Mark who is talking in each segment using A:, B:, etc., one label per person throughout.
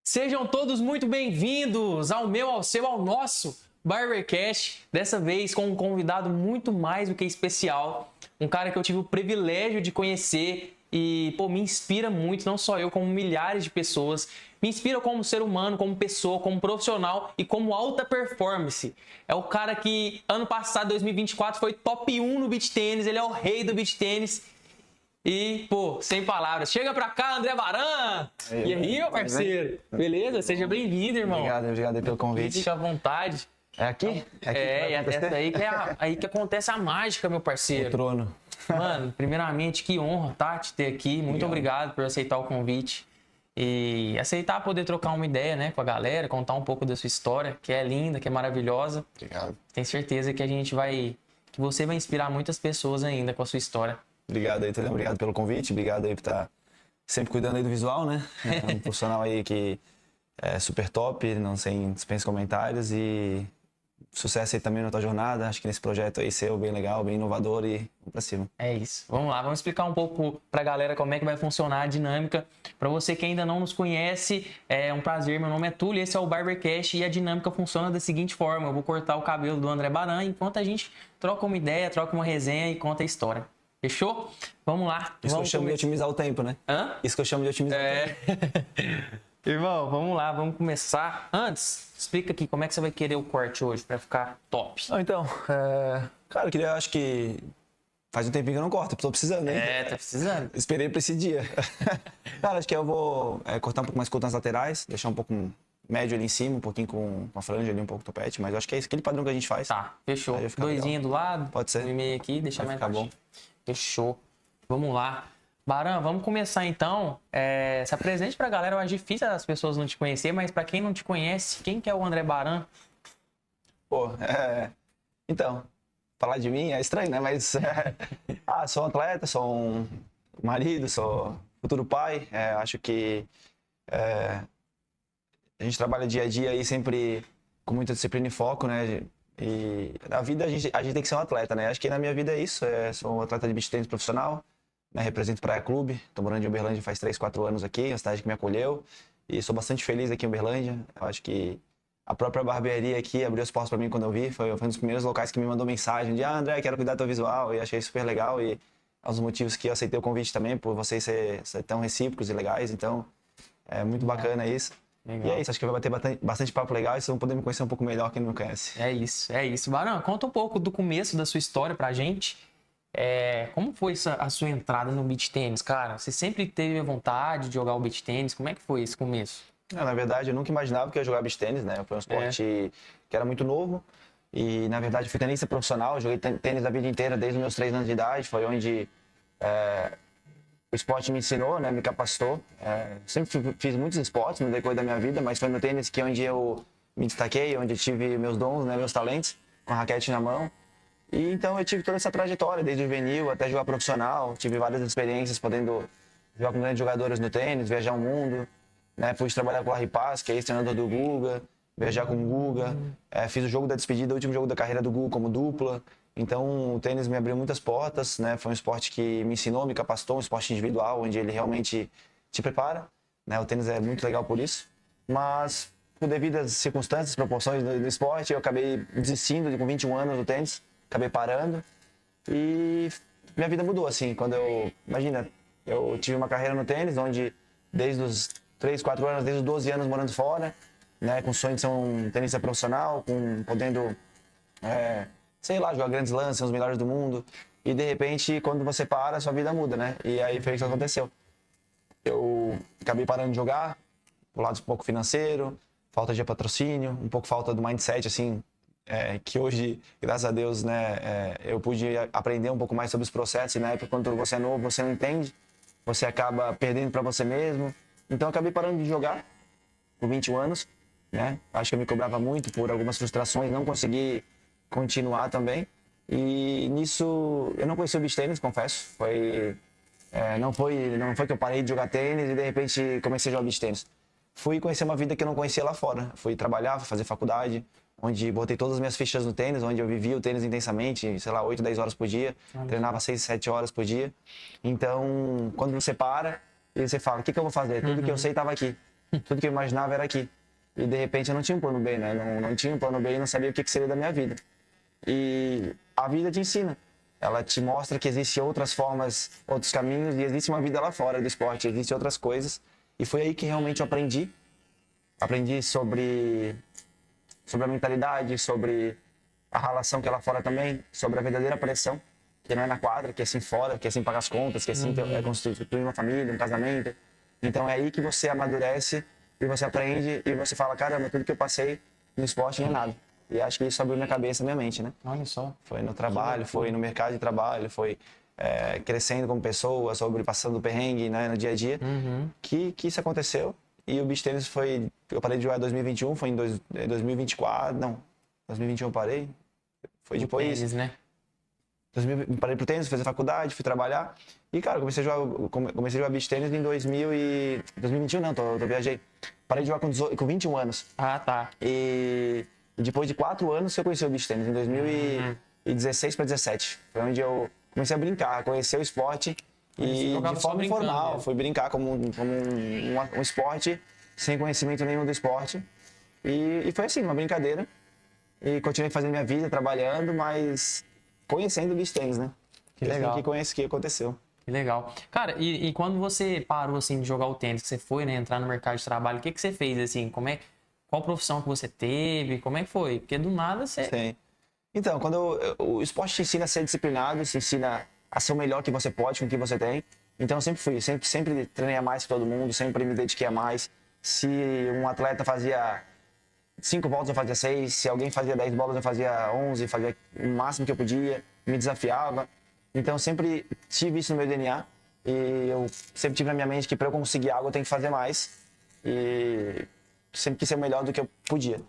A: Sejam todos muito bem-vindos ao meu, ao seu, ao nosso Barbercast. Dessa vez com um convidado muito mais do que especial. Um cara que eu tive o privilégio de conhecer e, me inspira muito, não só eu, como milhares de pessoas. Me inspira como ser humano, como pessoa, como profissional e como alta performance. É o cara que, ano passado, 2024, foi top 1 no beach tênis. Ele é o rei do beach tênis. E, sem palavras. Chega pra cá, André Baran! E aí, meu parceiro? Beleza? Seja bem-vindo, irmão.
B: Obrigado pelo convite.
A: Fica à vontade.
B: É aqui?
A: É essa aí aí que acontece a mágica, meu parceiro.
B: O trono.
A: Mano, primeiramente, que honra, tá? Te ter aqui. Muito obrigado por aceitar o convite. E aceitar poder trocar uma ideia, né, com a galera, contar um pouco da sua história, que é linda, que é maravilhosa.
B: Obrigado.
A: Tenho certeza que que você vai inspirar muitas pessoas ainda com a sua história.
B: Obrigado aí, Tadeu. Obrigado pelo convite. Obrigado aí por estar sempre cuidando aí do visual, né? É um profissional aí que é super top, não sem dispensa comentários, e sucesso aí também na tua jornada. Acho que nesse projeto aí seu, bem legal, bem inovador, e vamos pra cima.
A: É isso. Vamos lá, vamos explicar um pouco pra galera como é que vai funcionar a dinâmica. Pra você que ainda não nos conhece, é um prazer, meu nome é Túlio, esse é o Barbercast e a dinâmica funciona da seguinte forma: eu vou cortar o cabelo do André Baran enquanto a gente troca uma ideia, troca uma resenha e conta a história. Fechou? Vamos lá.
B: Isso que eu chamo de otimizar o tempo, né?
A: Hã?
B: Isso que eu chamo de otimizar o tempo.
A: Irmão, vamos lá, vamos começar. Antes, explica aqui como é que você vai querer o corte hoje pra ficar top.
B: Então, cara, acho que faz um tempinho que eu não corto, tô precisando, né?
A: Tá precisando.
B: Esperei pra esse dia. Cara, acho que eu vou cortar um pouco mais curto nas laterais, deixar um pouco médio ali em cima, um pouquinho com a franja ali, um pouco topete, mas eu acho que é aquele padrão que a gente faz.
A: Tá, fechou. Doisinha do lado.
B: Pode ser.
A: Um e meio aqui, deixa mais
B: ficar bom.
A: Fechou. Vamos lá. Baran, vamos começar então. Se apresente pra galera. Eu acho difícil as pessoas não te conhecer, mas pra quem não te conhece, quem que é o André Baran?
B: Então, falar de mim é estranho, né? Mas sou um atleta, sou um marido, sou futuro pai. Acho que a gente trabalha dia a dia aí sempre com muita disciplina e foco, né? E na vida a gente tem que ser um atleta, né? Acho que na minha vida é isso. Sou um atleta de beach tennis profissional, né? Represento Praia Clube. Tô morando em Uberlândia faz 3, 4 anos aqui, uma cidade que me acolheu. E sou bastante feliz aqui em Uberlândia. Eu acho que a própria barbearia aqui abriu as portas para mim quando eu vi. Foi um dos primeiros locais que me mandou mensagem de André, quero cuidar do teu visual. E achei super legal. E é um dos motivos que eu aceitei o convite também, por vocês ser tão recíprocos e legais. Então, é muito bacana isso. Legal. E é isso, acho que vai bater bastante papo legal e vocês vão poder me conhecer um pouco melhor quem não me conhece.
A: É isso. Baran, conta um pouco do começo da sua história pra gente. Como foi a sua entrada no beach tênis, cara? Você sempre teve a vontade de jogar o beach tênis? Como é que foi esse começo?
B: Na verdade, eu nunca imaginava que eu ia jogar beach tênis, né? Foi um esporte que era muito novo. E, na verdade, fui tenista profissional. Eu joguei tênis a vida inteira, desde os meus 3 anos de idade. Foi onde o esporte me ensinou, né? Me capacitou. Sempre fiz muitos esportes no decorrer da minha vida, mas foi no tênis que onde eu me destaquei, onde eu tive meus dons, né? Meus talentos, com a raquete na mão. E então eu tive toda essa trajetória, desde o juvenil até jogar profissional. Tive várias experiências podendo jogar com grandes jogadores no tênis, viajar o mundo, né? Fui trabalhar com o Larry Paz, que é ex-treinador do Guga, viajar com o Guga. Fiz o jogo da despedida, o último jogo da carreira do Guga como dupla. Então o tênis me abriu muitas portas, né? Foi um esporte que me ensinou, me capacitou, um esporte individual, onde ele realmente te prepara, né? O tênis é muito legal por isso. Mas, por devidas circunstâncias, proporções do esporte, eu acabei desistindo com 21 anos do tênis. Acabei parando e minha vida mudou, assim, imagina, eu tive uma carreira no tênis, onde desde os 3, 4 anos, desde os 12 anos morando fora, né, com o sonho de ser um tenista profissional, podendo, jogar grandes lances, ser os melhores do mundo, e de repente, quando você para, a sua vida muda, né, e aí foi isso que aconteceu. Eu acabei parando de jogar, por lado um pouco financeiro, falta de patrocínio, um pouco falta do mindset, assim, que hoje, graças a Deus, né, eu pude aprender um pouco mais sobre os processos. E na época, quando você é novo, você não entende, você acaba perdendo para você mesmo. Então, eu acabei parando de jogar por 21 anos, né? Acho que eu me cobrava muito por algumas frustrações, não consegui continuar também. E nisso, eu não conheci o beach tênis, confesso. Não foi que eu parei de jogar tênis e de repente comecei a jogar beach tênis. Fui conhecer uma vida que eu não conhecia lá fora. Fui trabalhar, fui fazer faculdade, onde botei todas as minhas fichas no tênis, onde eu vivia o tênis intensamente, 8, 10 horas por dia, treinava 6, 7 horas por dia. Então, quando você para, e você fala, o que eu vou fazer? Tudo que eu sei estava aqui. Tudo que eu imaginava era aqui. E de repente eu não tinha um plano B, né? Não tinha um plano B e não sabia o que seria da minha vida. E a vida te ensina. Ela te mostra que existem outras formas, outros caminhos e existe uma vida lá fora do esporte, existem outras coisas. E foi aí que realmente eu aprendi. Aprendi sobre a mentalidade, sobre a relação que é lá fora também, sobre a verdadeira pressão, que não é na quadra, que é assim fora, que é assim pagar as contas, que é assim constituir uma família, um casamento. Então é aí que você amadurece e você aprende e você fala, caramba, tudo que eu passei no esporte não é nada. E acho que isso abriu minha cabeça, minha mente, né?
A: Olha só.
B: Foi no trabalho, foi no mercado de trabalho, foi crescendo como pessoa, sobre passando perrengue, né, no dia a dia, que isso aconteceu. E o beach tennis foi, eu parei de jogar em 2021, foi em 2024, não, 2021 eu parei, foi depois.
A: Tênis, né?
B: Parei pro tênis, fiz a faculdade, fui trabalhar. E, cara, comecei a jogar beach tênis em 2021, não, eu viajei. Parei de jogar com 21 anos.
A: Ah, tá.
B: E depois de 4 anos que eu conheci o beach tênis, em 2016 para 17. Foi onde eu comecei a brincar, conhecer o esporte e de forma informal.
A: Né?
B: Fui brincar como um esporte, sem conhecimento nenhum do esporte. E foi assim, uma brincadeira. E continuei fazendo minha vida, trabalhando, mas conhecendo o beach tênis, né?
A: Que legal.
B: Que conhece que aconteceu.
A: Que legal. Cara, e quando você parou, assim, de jogar o tênis, que você foi, né, entrar no mercado de trabalho, o que você fez, assim? Qual profissão que você teve? Como é que foi? Porque do nada você...
B: Sim. Então, o esporte te ensina a ser disciplinado, te ensina a ser o melhor que você pode com o que você tem. Então, eu sempre fui, sempre treinei a mais que todo mundo, sempre me dediquei a mais. Se um atleta fazia 5 voltas, eu fazia 6. Se alguém fazia 10 bolas, eu fazia 11, fazia o máximo que eu podia, me desafiava. Então, eu sempre tive isso no meu DNA e eu sempre tive na minha mente que para eu conseguir algo, eu tenho que fazer mais. E sempre quis ser o melhor do que eu podia.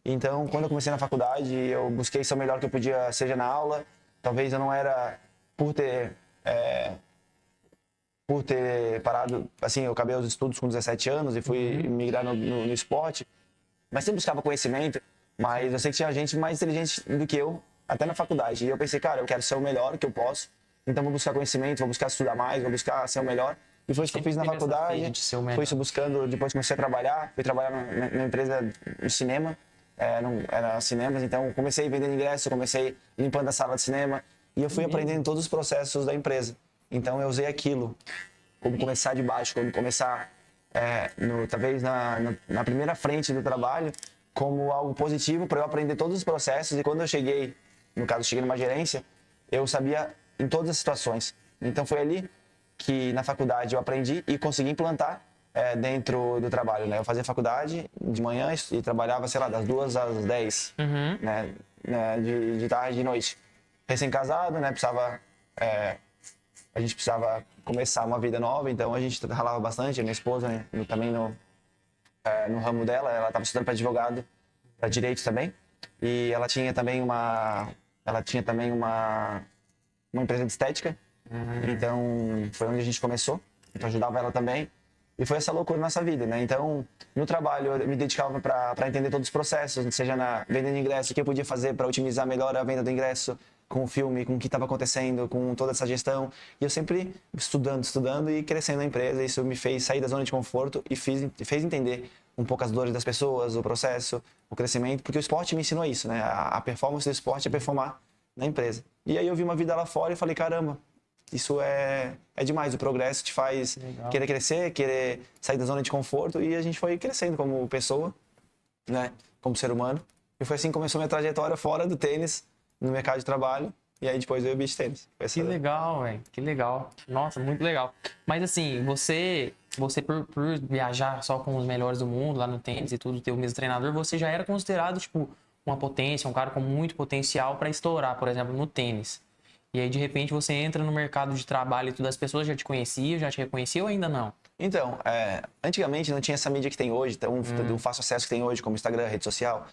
B: Então, quando eu comecei na faculdade, eu busquei ser o melhor que eu podia, seja na aula. Talvez eu não era por ter parado, assim, eu acabei os estudos com 17 anos e fui migrar no esporte. Mas sempre buscava conhecimento, mas eu sei que tinha gente mais inteligente do que eu, até na faculdade. E eu pensei, cara, eu quero ser o melhor que eu posso, então vou buscar conhecimento, vou buscar estudar mais, vou buscar ser o melhor. E foi isso que eu fiz na faculdade, foi isso buscando, depois comecei a trabalhar, fui trabalhar numa empresa de cinema, era cinemas, então comecei vendendo ingresso, comecei limpando a sala de cinema, e eu fui aprendendo todos os processos da empresa. Então eu usei aquilo, como começar de baixo, como começar talvez na primeira frente do trabalho, como algo positivo para eu aprender todos os processos. E quando eu cheguei, no caso, cheguei numa gerência, eu sabia em todas as situações. Então foi ali que na faculdade eu aprendi e consegui implantar dentro do trabalho, né? Eu fazia faculdade de manhã e trabalhava, sei lá, das 2 às 10, né? De tarde e de noite. Recém-casado, né? A gente precisava começar uma vida nova, então a gente ralava bastante. A minha esposa, né, também no ramo dela, ela estava estudando para advogado, para direito também, e ela tinha também uma empresa de estética, então foi onde a gente começou, então ajudava ela também, e foi essa loucura na nossa vida, né? Então, no trabalho eu me dedicava para entender todos os processos, seja na venda de ingresso, o que eu podia fazer para otimizar melhor a venda do ingresso, com o filme, com o que estava acontecendo, com toda essa gestão. E eu sempre estudando e crescendo na empresa. Isso me fez sair da zona de conforto e fez entender um pouco as dores das pessoas, o processo, o crescimento, porque o esporte me ensinou isso, né? A performance do esporte é performar na empresa. E aí eu vi uma vida lá fora e falei, caramba, isso é demais. O progresso te faz querer crescer, querer sair da zona de conforto, e a gente foi crescendo como pessoa, né? Como ser humano. E foi assim que começou minha trajetória fora do tênis, no mercado de trabalho, e aí depois veio o beach tênis.
A: Que legal, velho. Que legal. Nossa, muito legal. Mas assim, você por viajar só com os melhores do mundo lá no tênis e tudo, ter o mesmo treinador, você já era considerado, tipo, uma potência, um cara com muito potencial para estourar, por exemplo, no tênis. E aí, de repente, você entra no mercado de trabalho e tudo, as pessoas já te conheciam, já te reconheciam ou ainda não?
B: Então, antigamente não tinha essa mídia que tem hoje, o fácil acesso que tem hoje, como Instagram, rede social,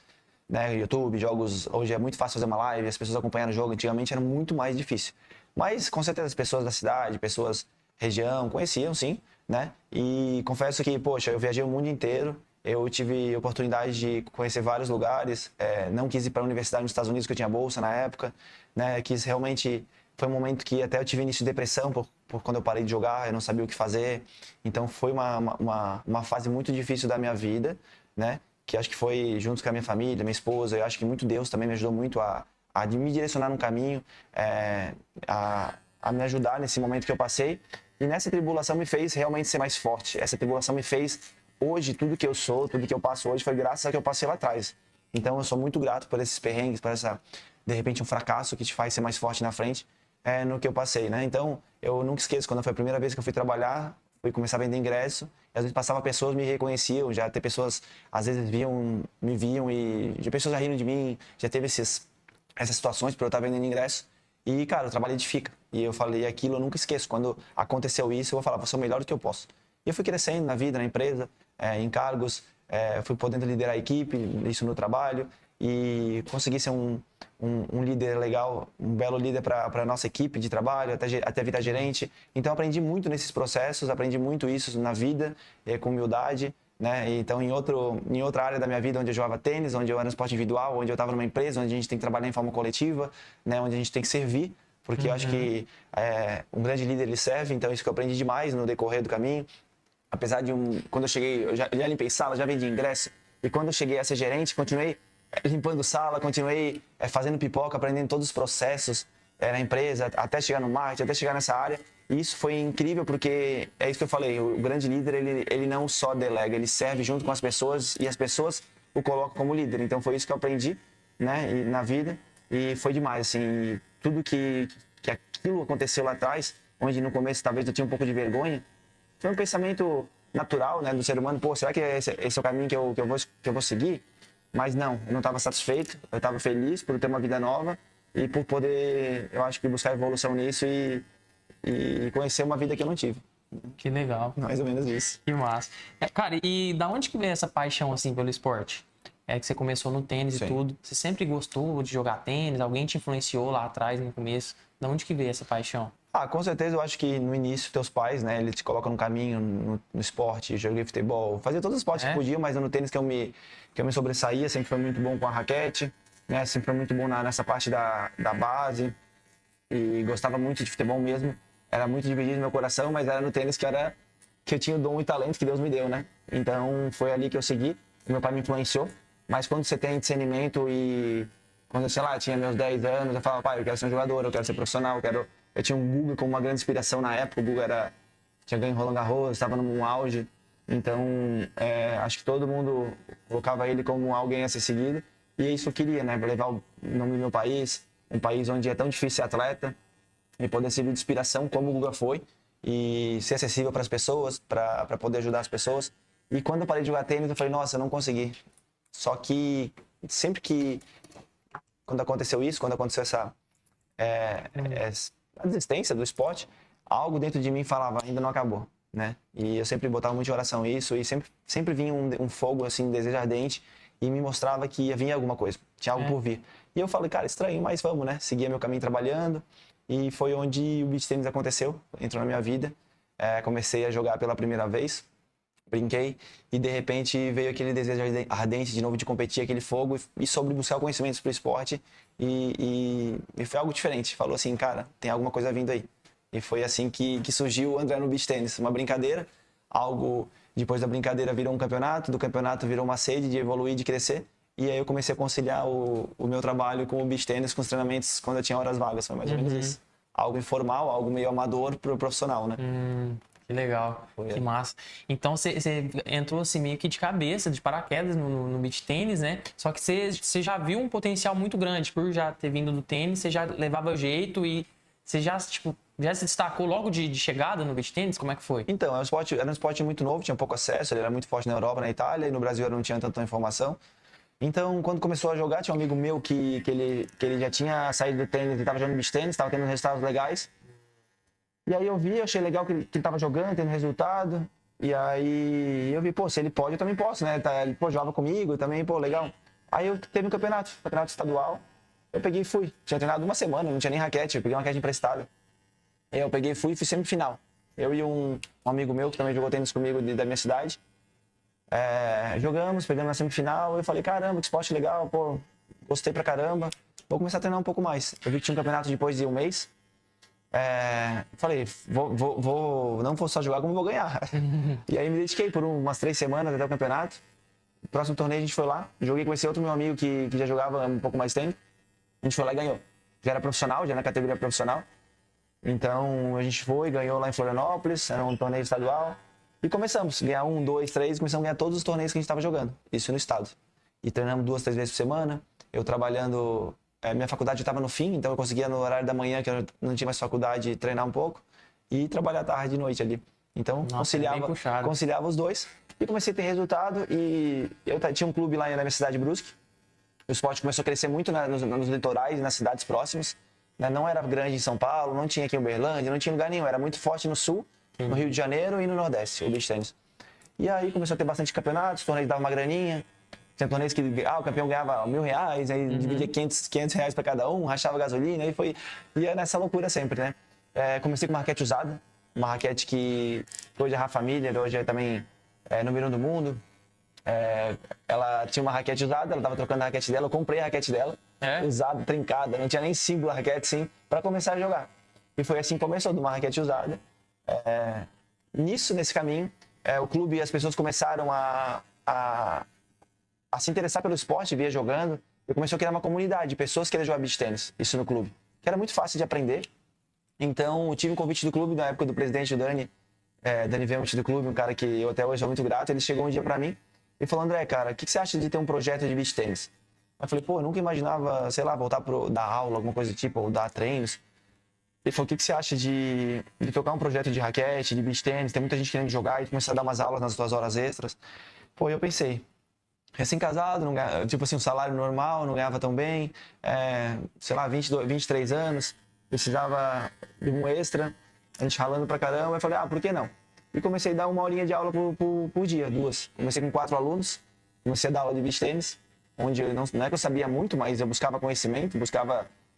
B: né, YouTube, jogos, hoje é muito fácil fazer uma live, as pessoas acompanhando o jogo, antigamente era muito mais difícil. Mas com certeza as pessoas da cidade, pessoas região, conheciam sim, né? E confesso que, poxa, eu viajei o mundo inteiro, eu tive oportunidade de conhecer vários lugares, não quis ir para a universidade nos Estados Unidos, que eu tinha bolsa na época, né? Quis realmente foi um momento que até eu tive início de depressão por quando eu parei de jogar, eu não sabia o que fazer. Então foi uma fase muito difícil da minha vida, né? Que acho que foi junto com a minha família, minha esposa, eu acho que muito Deus também me ajudou muito a me direcionar num caminho, a me ajudar nesse momento que eu passei. E nessa tribulação me fez realmente ser mais forte. Essa tribulação me fez, hoje, tudo que eu sou, tudo que eu passo hoje foi graças a que eu passei lá atrás. Então eu sou muito grato por esses perrengues, por de repente, um fracasso que te faz ser mais forte na frente, no que eu passei, né? Então, eu nunca esqueço, quando foi a primeira vez que eu fui trabalhar, fui começar a vender ingresso, e às vezes passava pessoas, me reconheciam, já ter pessoas, às vezes me viam e de pessoas já rindo de mim, já teve essas situações por eu estar vendendo ingresso. E, cara, o trabalho edifica. E eu falei aquilo, eu nunca esqueço. Quando aconteceu isso, eu vou falar, vou ser o melhor do que eu posso. E eu fui crescendo na vida, na empresa, em cargos, fui podendo liderar a equipe, isso no trabalho, e consegui ser um líder legal, um belo líder para a nossa equipe de trabalho, até virar gerente. Então, aprendi muito nesses processos, aprendi muito isso na vida, com humildade, né? Então, em outra área da minha vida, onde eu jogava tênis, onde eu era no esporte individual, onde eu estava numa empresa, onde a gente tem que trabalhar em forma coletiva, né? Onde a gente tem que servir, porque eu acho que um grande líder, ele serve. Então, isso que eu aprendi demais no decorrer do caminho. Apesar de quando eu cheguei, eu já limpei sala, já vendi ingresso, e quando eu cheguei a ser gerente, continuei limpando sala, continuei fazendo pipoca, aprendendo todos os processos na empresa, até chegar no marketing, até chegar nessa área. E isso foi incrível, porque é isso que eu falei, o grande líder, ele não só delega, ele serve junto com as pessoas, e as pessoas o colocam como líder. Então foi isso que eu aprendi, né, na vida, e foi demais, assim, tudo que aquilo aconteceu lá atrás, onde no começo talvez eu tinha um pouco de vergonha, foi um pensamento natural, né, do ser humano. Pô, será que esse é o caminho que eu vou seguir? Mas não, eu não estava satisfeito, eu estava feliz por ter uma vida nova e por poder, eu acho que buscar evolução nisso e conhecer uma vida que eu não tive.
A: Que legal.
B: Mais ou menos isso.
A: Que massa. Cara, e da onde que veio essa paixão, assim, pelo esporte? É que você começou no tênis
B: Sim.
A: e tudo. Você sempre gostou de jogar tênis? Alguém te influenciou lá atrás, no começo? Da onde que veio essa paixão?
B: Com certeza, eu acho que no início, teus pais, né, eles te colocam no caminho, no esporte. Eu joguei futebol, fazia todos os esportes que podia, mas no tênis que eu me sobressaía, sempre foi muito bom com a raquete, né, sempre foi muito bom nessa parte da base, e gostava muito de futebol mesmo. Era muito dividido no meu coração, mas era no tênis que eu tinha o dom e talento que Deus me deu, né? Então, foi ali que eu segui, meu pai me influenciou, mas quando você tem discernimento e quando, sei lá, eu tinha meus 10 anos, eu falava, pai, eu quero ser um jogador, eu quero ser profissional, eu tinha um Guga como uma grande inspiração na época. O Guga tinha ganho Roland Garros, estava num auge. Então, acho que todo mundo colocava ele como alguém a ser seguido. E é isso que eu queria, né? Levar o nome do meu país, um país onde é tão difícil ser atleta, e poder servir de inspiração como o Guga foi, e ser acessível para as pessoas, para poder ajudar as pessoas. E quando eu parei de jogar tênis, eu falei, nossa, eu não consegui. Só que sempre quando aconteceu isso, quando aconteceu essa a desistência do esporte, algo dentro de mim falava, ainda não acabou, né? E eu sempre botava muito em oração isso, e sempre vinha um fogo, assim, um desejo ardente, e me mostrava que ia vir alguma coisa, tinha algo por vir. E eu falei, cara, estranho, mas vamos, né? Seguia meu caminho trabalhando, e foi onde o beach tennis aconteceu, entrou na minha vida. Comecei a jogar pela primeira vez, brinquei, e de repente veio aquele desejo ardente de novo de competir, aquele fogo, e sobre buscar conhecimentos para o esporte, e foi algo diferente. Falou assim, cara, tem alguma coisa vindo aí. E foi assim que surgiu o André no beach tennis, uma brincadeira, depois da brincadeira virou um campeonato, do campeonato virou uma sede de evoluir, de crescer, e aí eu comecei a conciliar o meu trabalho com o beach tennis, com os treinamentos quando eu tinha horas vagas, foi mais ou menos isso. Algo informal, algo meio amador pro profissional, né?
A: Que legal, que massa. Então você entrou assim meio que de cabeça, de paraquedas no beach tênis, né? Só que você já viu um potencial muito grande por já ter vindo do tênis, você já levava jeito e você já se destacou logo de chegada no beach tênis? Como é que foi?
B: Então, era um esporte muito novo, tinha pouco acesso, ele era muito forte na Europa, na Itália, e no Brasil eu não tinha tanta informação. Então, quando começou a jogar, tinha um amigo meu que ele já tinha saído do tênis e estava jogando beach tênis, estava tendo resultados legais. E aí eu achei legal que ele estava jogando, tendo resultado. E aí eu vi, pô, se ele pode, eu também posso, né? Ele, pô, jogava comigo, também, pô, legal. Aí eu teve um campeonato estadual. Eu peguei e fui. Tinha treinado uma semana, não tinha nem raquete, eu peguei uma raquete emprestada. Aí eu peguei e fui semifinal. Eu e um amigo meu que também jogou tênis comigo da minha cidade. Jogamos, pegamos na semifinal. Eu falei, caramba, que esporte legal, pô, gostei pra caramba. Vou começar a treinar um pouco mais. Eu vi que tinha um campeonato depois de um mês. falei, não vou só jogar como vou ganhar. E aí me dediquei por umas 3 semanas até o campeonato. No próximo torneio a gente foi lá, joguei com esse outro meu amigo que já jogava um pouco mais tempo. A gente foi lá e ganhou. Já era profissional, já na categoria profissional. Então a gente foi, ganhou lá em Florianópolis, era um torneio estadual. E começamos a ganhar 1, 2, 3, começamos a ganhar todos os torneios que a gente estava jogando. Isso no estado. E treinamos 2, 3 vezes por semana. Eu trabalhando, minha faculdade estava no fim, então eu conseguia no horário da manhã, que eu não tinha mais faculdade, treinar um pouco. E trabalhar tarde e noite ali. Então conciliava os dois. E comecei a ter resultado. E eu tinha um clube lá na minha cidade, Brusque. O esporte começou a crescer muito nos litorais e nas cidades próximas. Né? Não era grande em São Paulo, não tinha aqui em Uberlândia, não tinha lugar nenhum. Era muito forte no Sul, no Rio de Janeiro e no Nordeste, o beach tennis. E aí começou a ter bastante campeonatos, torneios davam uma graninha. Tinha torneios que o campeão ganhava R$1.000, aí dividia 500 reais para cada um, rachava gasolina, aí ia nessa loucura sempre, né? Comecei com uma raquete usada, uma raquete que hoje é Rafa Miller, hoje é também número 1 do mundo. Ela tinha uma raquete usada, ela tava trocando a raquete dela, eu comprei a raquete dela, usada, trincada, não tinha nem símbolo a raquete, sim, para começar a jogar. E foi assim que começou, de uma raquete usada. Nesse caminho, o clube e as pessoas começaram a se interessar pelo esporte, via jogando. Eu comecei a criar uma comunidade de pessoas que queriam jogar beach tênis, isso no clube, que era muito fácil de aprender. Então, eu tive um convite do clube, na época do presidente, o Dani Velmut do clube, um cara que eu até hoje sou muito grato. Ele chegou um dia pra mim e falou: André, cara, o que você acha de ter um projeto de beach tênis? Eu falei: pô, eu nunca imaginava, sei lá, voltar dar aula, alguma coisa do tipo, ou dar treinos. Ele falou: o que você acha de tocar um projeto de raquete, de beach tênis? Tem muita gente querendo jogar e começar a dar umas aulas nas suas horas extras. Pô, eu pensei, recém-casado, tipo assim, um salário normal, não ganhava tão bem, sei lá, 23 anos, precisava de um extra, a gente ralando pra caramba. Eu falei: por que não? E comecei a dar 1 horinha de aula por dia, 2. Comecei com 4 alunos, comecei a dar aula de beach tênis, onde não é que eu sabia muito, mas eu buscava conhecimento,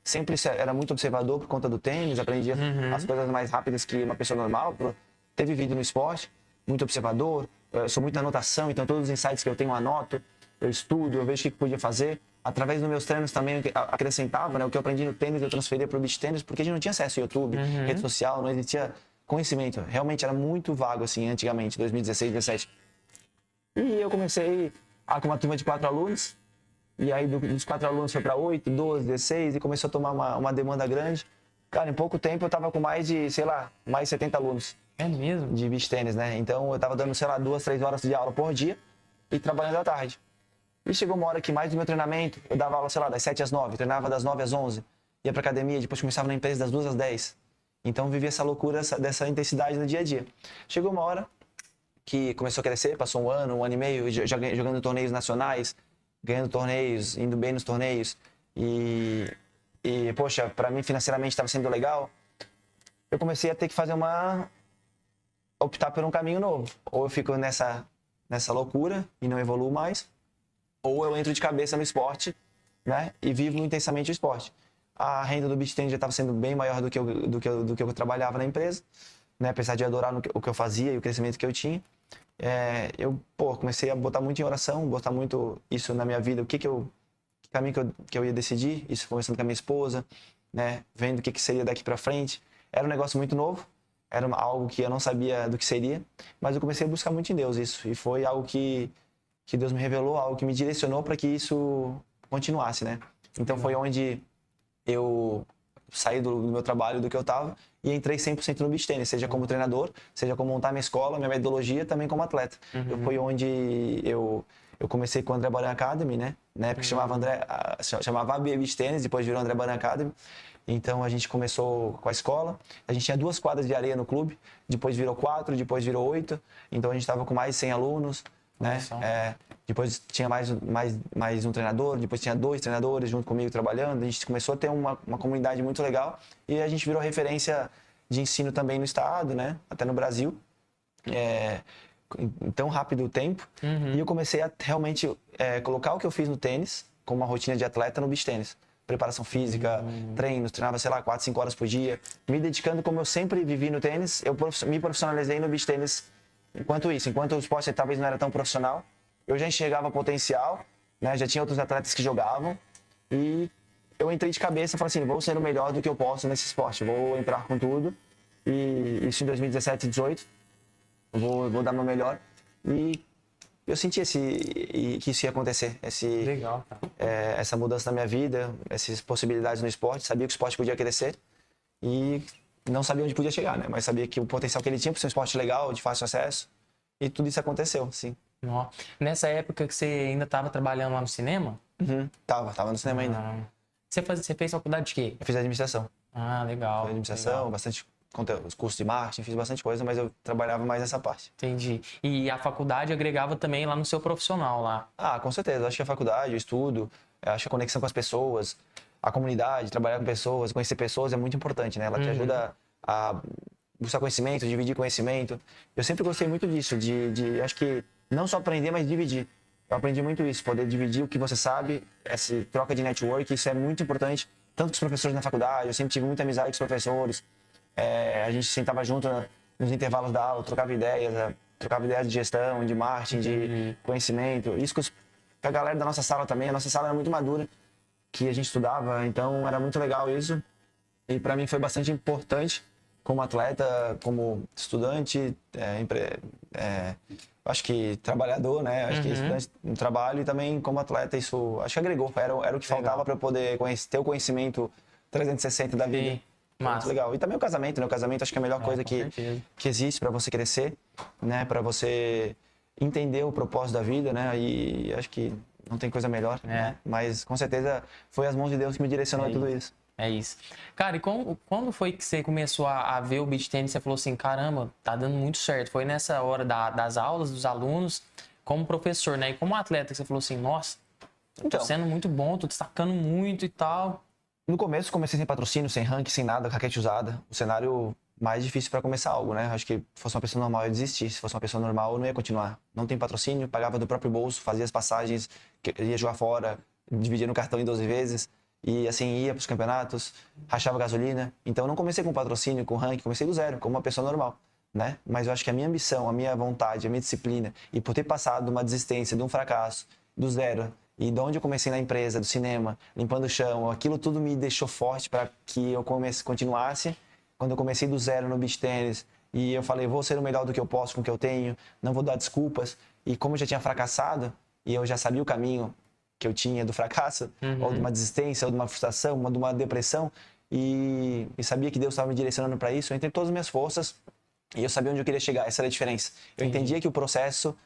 B: sempre era muito observador por conta do tênis, aprendia as coisas mais rápidas que uma pessoa normal, por ter vivido no esporte, muito observador. Eu sou muito na anotação, então todos os insights que eu tenho eu anoto, eu estudo, eu vejo o que podia fazer. Através dos meus treinos também eu acrescentava, né? O que eu aprendi no tênis eu transferia para o beach tênis, porque a gente não tinha acesso ao YouTube, rede social, não existia conhecimento. Realmente era muito vago assim antigamente, 2016, 2017. E eu comecei com uma turma de 4 alunos, e aí dos 4 alunos foi para 8, 12, 16, e começou a tomar uma demanda grande. Cara, em pouco tempo eu tava com mais de 70 alunos.
A: É mesmo?
B: De beach tênis, né? Então eu tava dando, 2, 3 horas de aula por dia e trabalhando à tarde. E chegou uma hora que mais do meu treinamento, eu dava aula, das 7 às 9, treinava das 9 às 11, ia pra academia, depois começava na empresa das 2 às 10. Então eu vivia essa loucura, dessa intensidade no dia a dia. Chegou uma hora que começou a crescer, passou 1 ano, 1 ano e meio, já jogando torneios nacionais, ganhando torneios, indo bem nos torneios. E poxa, pra mim financeiramente estava sendo legal. Eu comecei a ter que optar por um caminho novo. Ou eu fico nessa loucura e não evoluo mais, ou eu entro de cabeça no esporte, né, e vivo intensamente o esporte. A renda do beach tennis já estava sendo bem maior do que eu trabalhava na empresa, né, apesar de adorar o que eu fazia e o crescimento que eu tinha. Eu comecei a botar muito em oração, botar muito isso na minha vida, que caminho que eu ia decidir, isso conversando com a minha esposa, né, vendo o que seria daqui para frente. Era um negócio muito novo, era algo que eu não sabia do que seria, mas eu comecei a buscar muito em Deus isso, e foi algo que Deus me revelou, algo que me direcionou para que isso continuasse, né? Então foi onde eu saí do meu trabalho, do que eu estava, e entrei 100% no beach tennis, seja como treinador, seja como montar minha escola, minha metodologia, também como atleta. Foi onde eu comecei com o André Baran Academy, né? Na época chamava AB Beach Tennis, depois virou André Baran Academy. Então a gente começou com a escola, a gente tinha 2 quadras de areia no clube, depois virou 4, depois virou 8, então a gente estava com mais de 100 alunos, né? Depois tinha mais um treinador, depois tinha 2 treinadores junto comigo trabalhando. A gente começou a ter uma comunidade muito legal e a gente virou referência de ensino também no estado, né? Até no Brasil, em tão rápido tempo. E eu comecei a realmente colocar o que eu fiz no tênis como uma rotina de atleta no beach tênis. Preparação física, treinos, treinava, 4, 5 horas por dia, me dedicando como eu sempre vivi no tênis. Eu me profissionalizei no beach tênis enquanto o esporte talvez não era tão profissional, eu já enxergava potencial, né? Já tinha outros atletas que jogavam e eu entrei de cabeça e falei assim, vou ser o melhor do que eu posso nesse esporte, vou entrar com tudo. E isso em 2017 e 2018, vou dar meu melhor. E eu senti que isso ia acontecer,
A: Legal, cara.
B: essa mudança na minha vida, essas possibilidades no esporte. Sabia que o esporte podia crescer e não sabia onde podia chegar, né? Mas sabia que o potencial que ele tinha para ser um esporte legal, de fácil acesso, e tudo isso aconteceu, sim.
A: Ó, nessa época que você ainda estava trabalhando lá no cinema?
B: Tava no cinema ainda.
A: Ah, você fez faculdade de quê?
B: Eu fiz administração.
A: Ah, legal.
B: Fiz administração,
A: legal.
B: bastante os cursos de marketing, fiz bastante coisa, mas eu trabalhava mais nessa parte.
A: Entendi. E a faculdade agregava também lá no seu profissional lá?
B: Ah, com certeza. Acho que a faculdade, o estudo, acho que a conexão com as pessoas, a comunidade, trabalhar com pessoas, conhecer pessoas é muito importante, né? Ela te ajuda a buscar conhecimento, dividir conhecimento. Eu sempre gostei muito disso, acho que não só aprender, mas dividir. Eu aprendi muito isso, poder dividir o que você sabe, essa troca de network, isso é muito importante, tanto com os professores na faculdade, eu sempre tive muita amizade com os professores, a gente sentava junto nos intervalos da aula, trocava ideias de gestão, de marketing, de conhecimento, isso com a galera da nossa sala também, a nossa sala era muito madura, que a gente estudava, então era muito legal isso, e para mim foi bastante importante, como atleta, como estudante, acho que trabalhador, né? Acho que estudante no trabalho e também como atleta, isso acho que agregou. Era o que faltava para eu poder ter o conhecimento 360 da vida. Muito legal. E também o casamento, né? O casamento acho que é a melhor coisa que existe para você crescer, né? Para você entender o propósito da vida, né? E acho que não tem coisa melhor, né? Mas com certeza foi as mãos de Deus que me direcionou a tudo isso.
A: É isso. Cara, e quando foi que você começou a ver o beach tennis? Você falou assim, caramba, tá dando muito certo. Foi nessa hora das aulas, dos alunos, como professor, né? E como atleta, que você falou assim, nossa, tô sendo muito bom, tô destacando muito e tal.
B: No começo, comecei sem patrocínio, sem ranking, sem nada, raquete usada. O cenário mais difícil para começar algo, né? Acho que se fosse uma pessoa normal, eu ia desistir. Se fosse uma pessoa normal, eu não ia continuar. Não tem patrocínio, pagava do próprio bolso, fazia as passagens, ia jogar fora, dividia no cartão em 12 vezes. E assim, ia para os campeonatos, rachava gasolina. Então, eu não comecei com patrocínio, com ranking, comecei do zero, como uma pessoa normal, né? Mas eu acho que a minha ambição, a minha vontade, a minha disciplina, e por ter passado de uma desistência, de um fracasso, do zero, e de onde eu comecei na empresa, do cinema, limpando o chão, aquilo tudo me deixou forte para que eu continuasse. Quando eu comecei do zero no beach tennis, e eu falei, vou ser o melhor do que eu posso com o que eu tenho, não vou dar desculpas. E como eu já tinha fracassado, e eu já sabia o caminho que eu tinha do fracasso, ou de uma desistência, ou de uma frustração, ou de uma depressão, e sabia que Deus estava me direcionando para isso, eu entrei todas as minhas forças e eu sabia onde eu queria chegar, essa era a diferença. Eu entendia que o processo,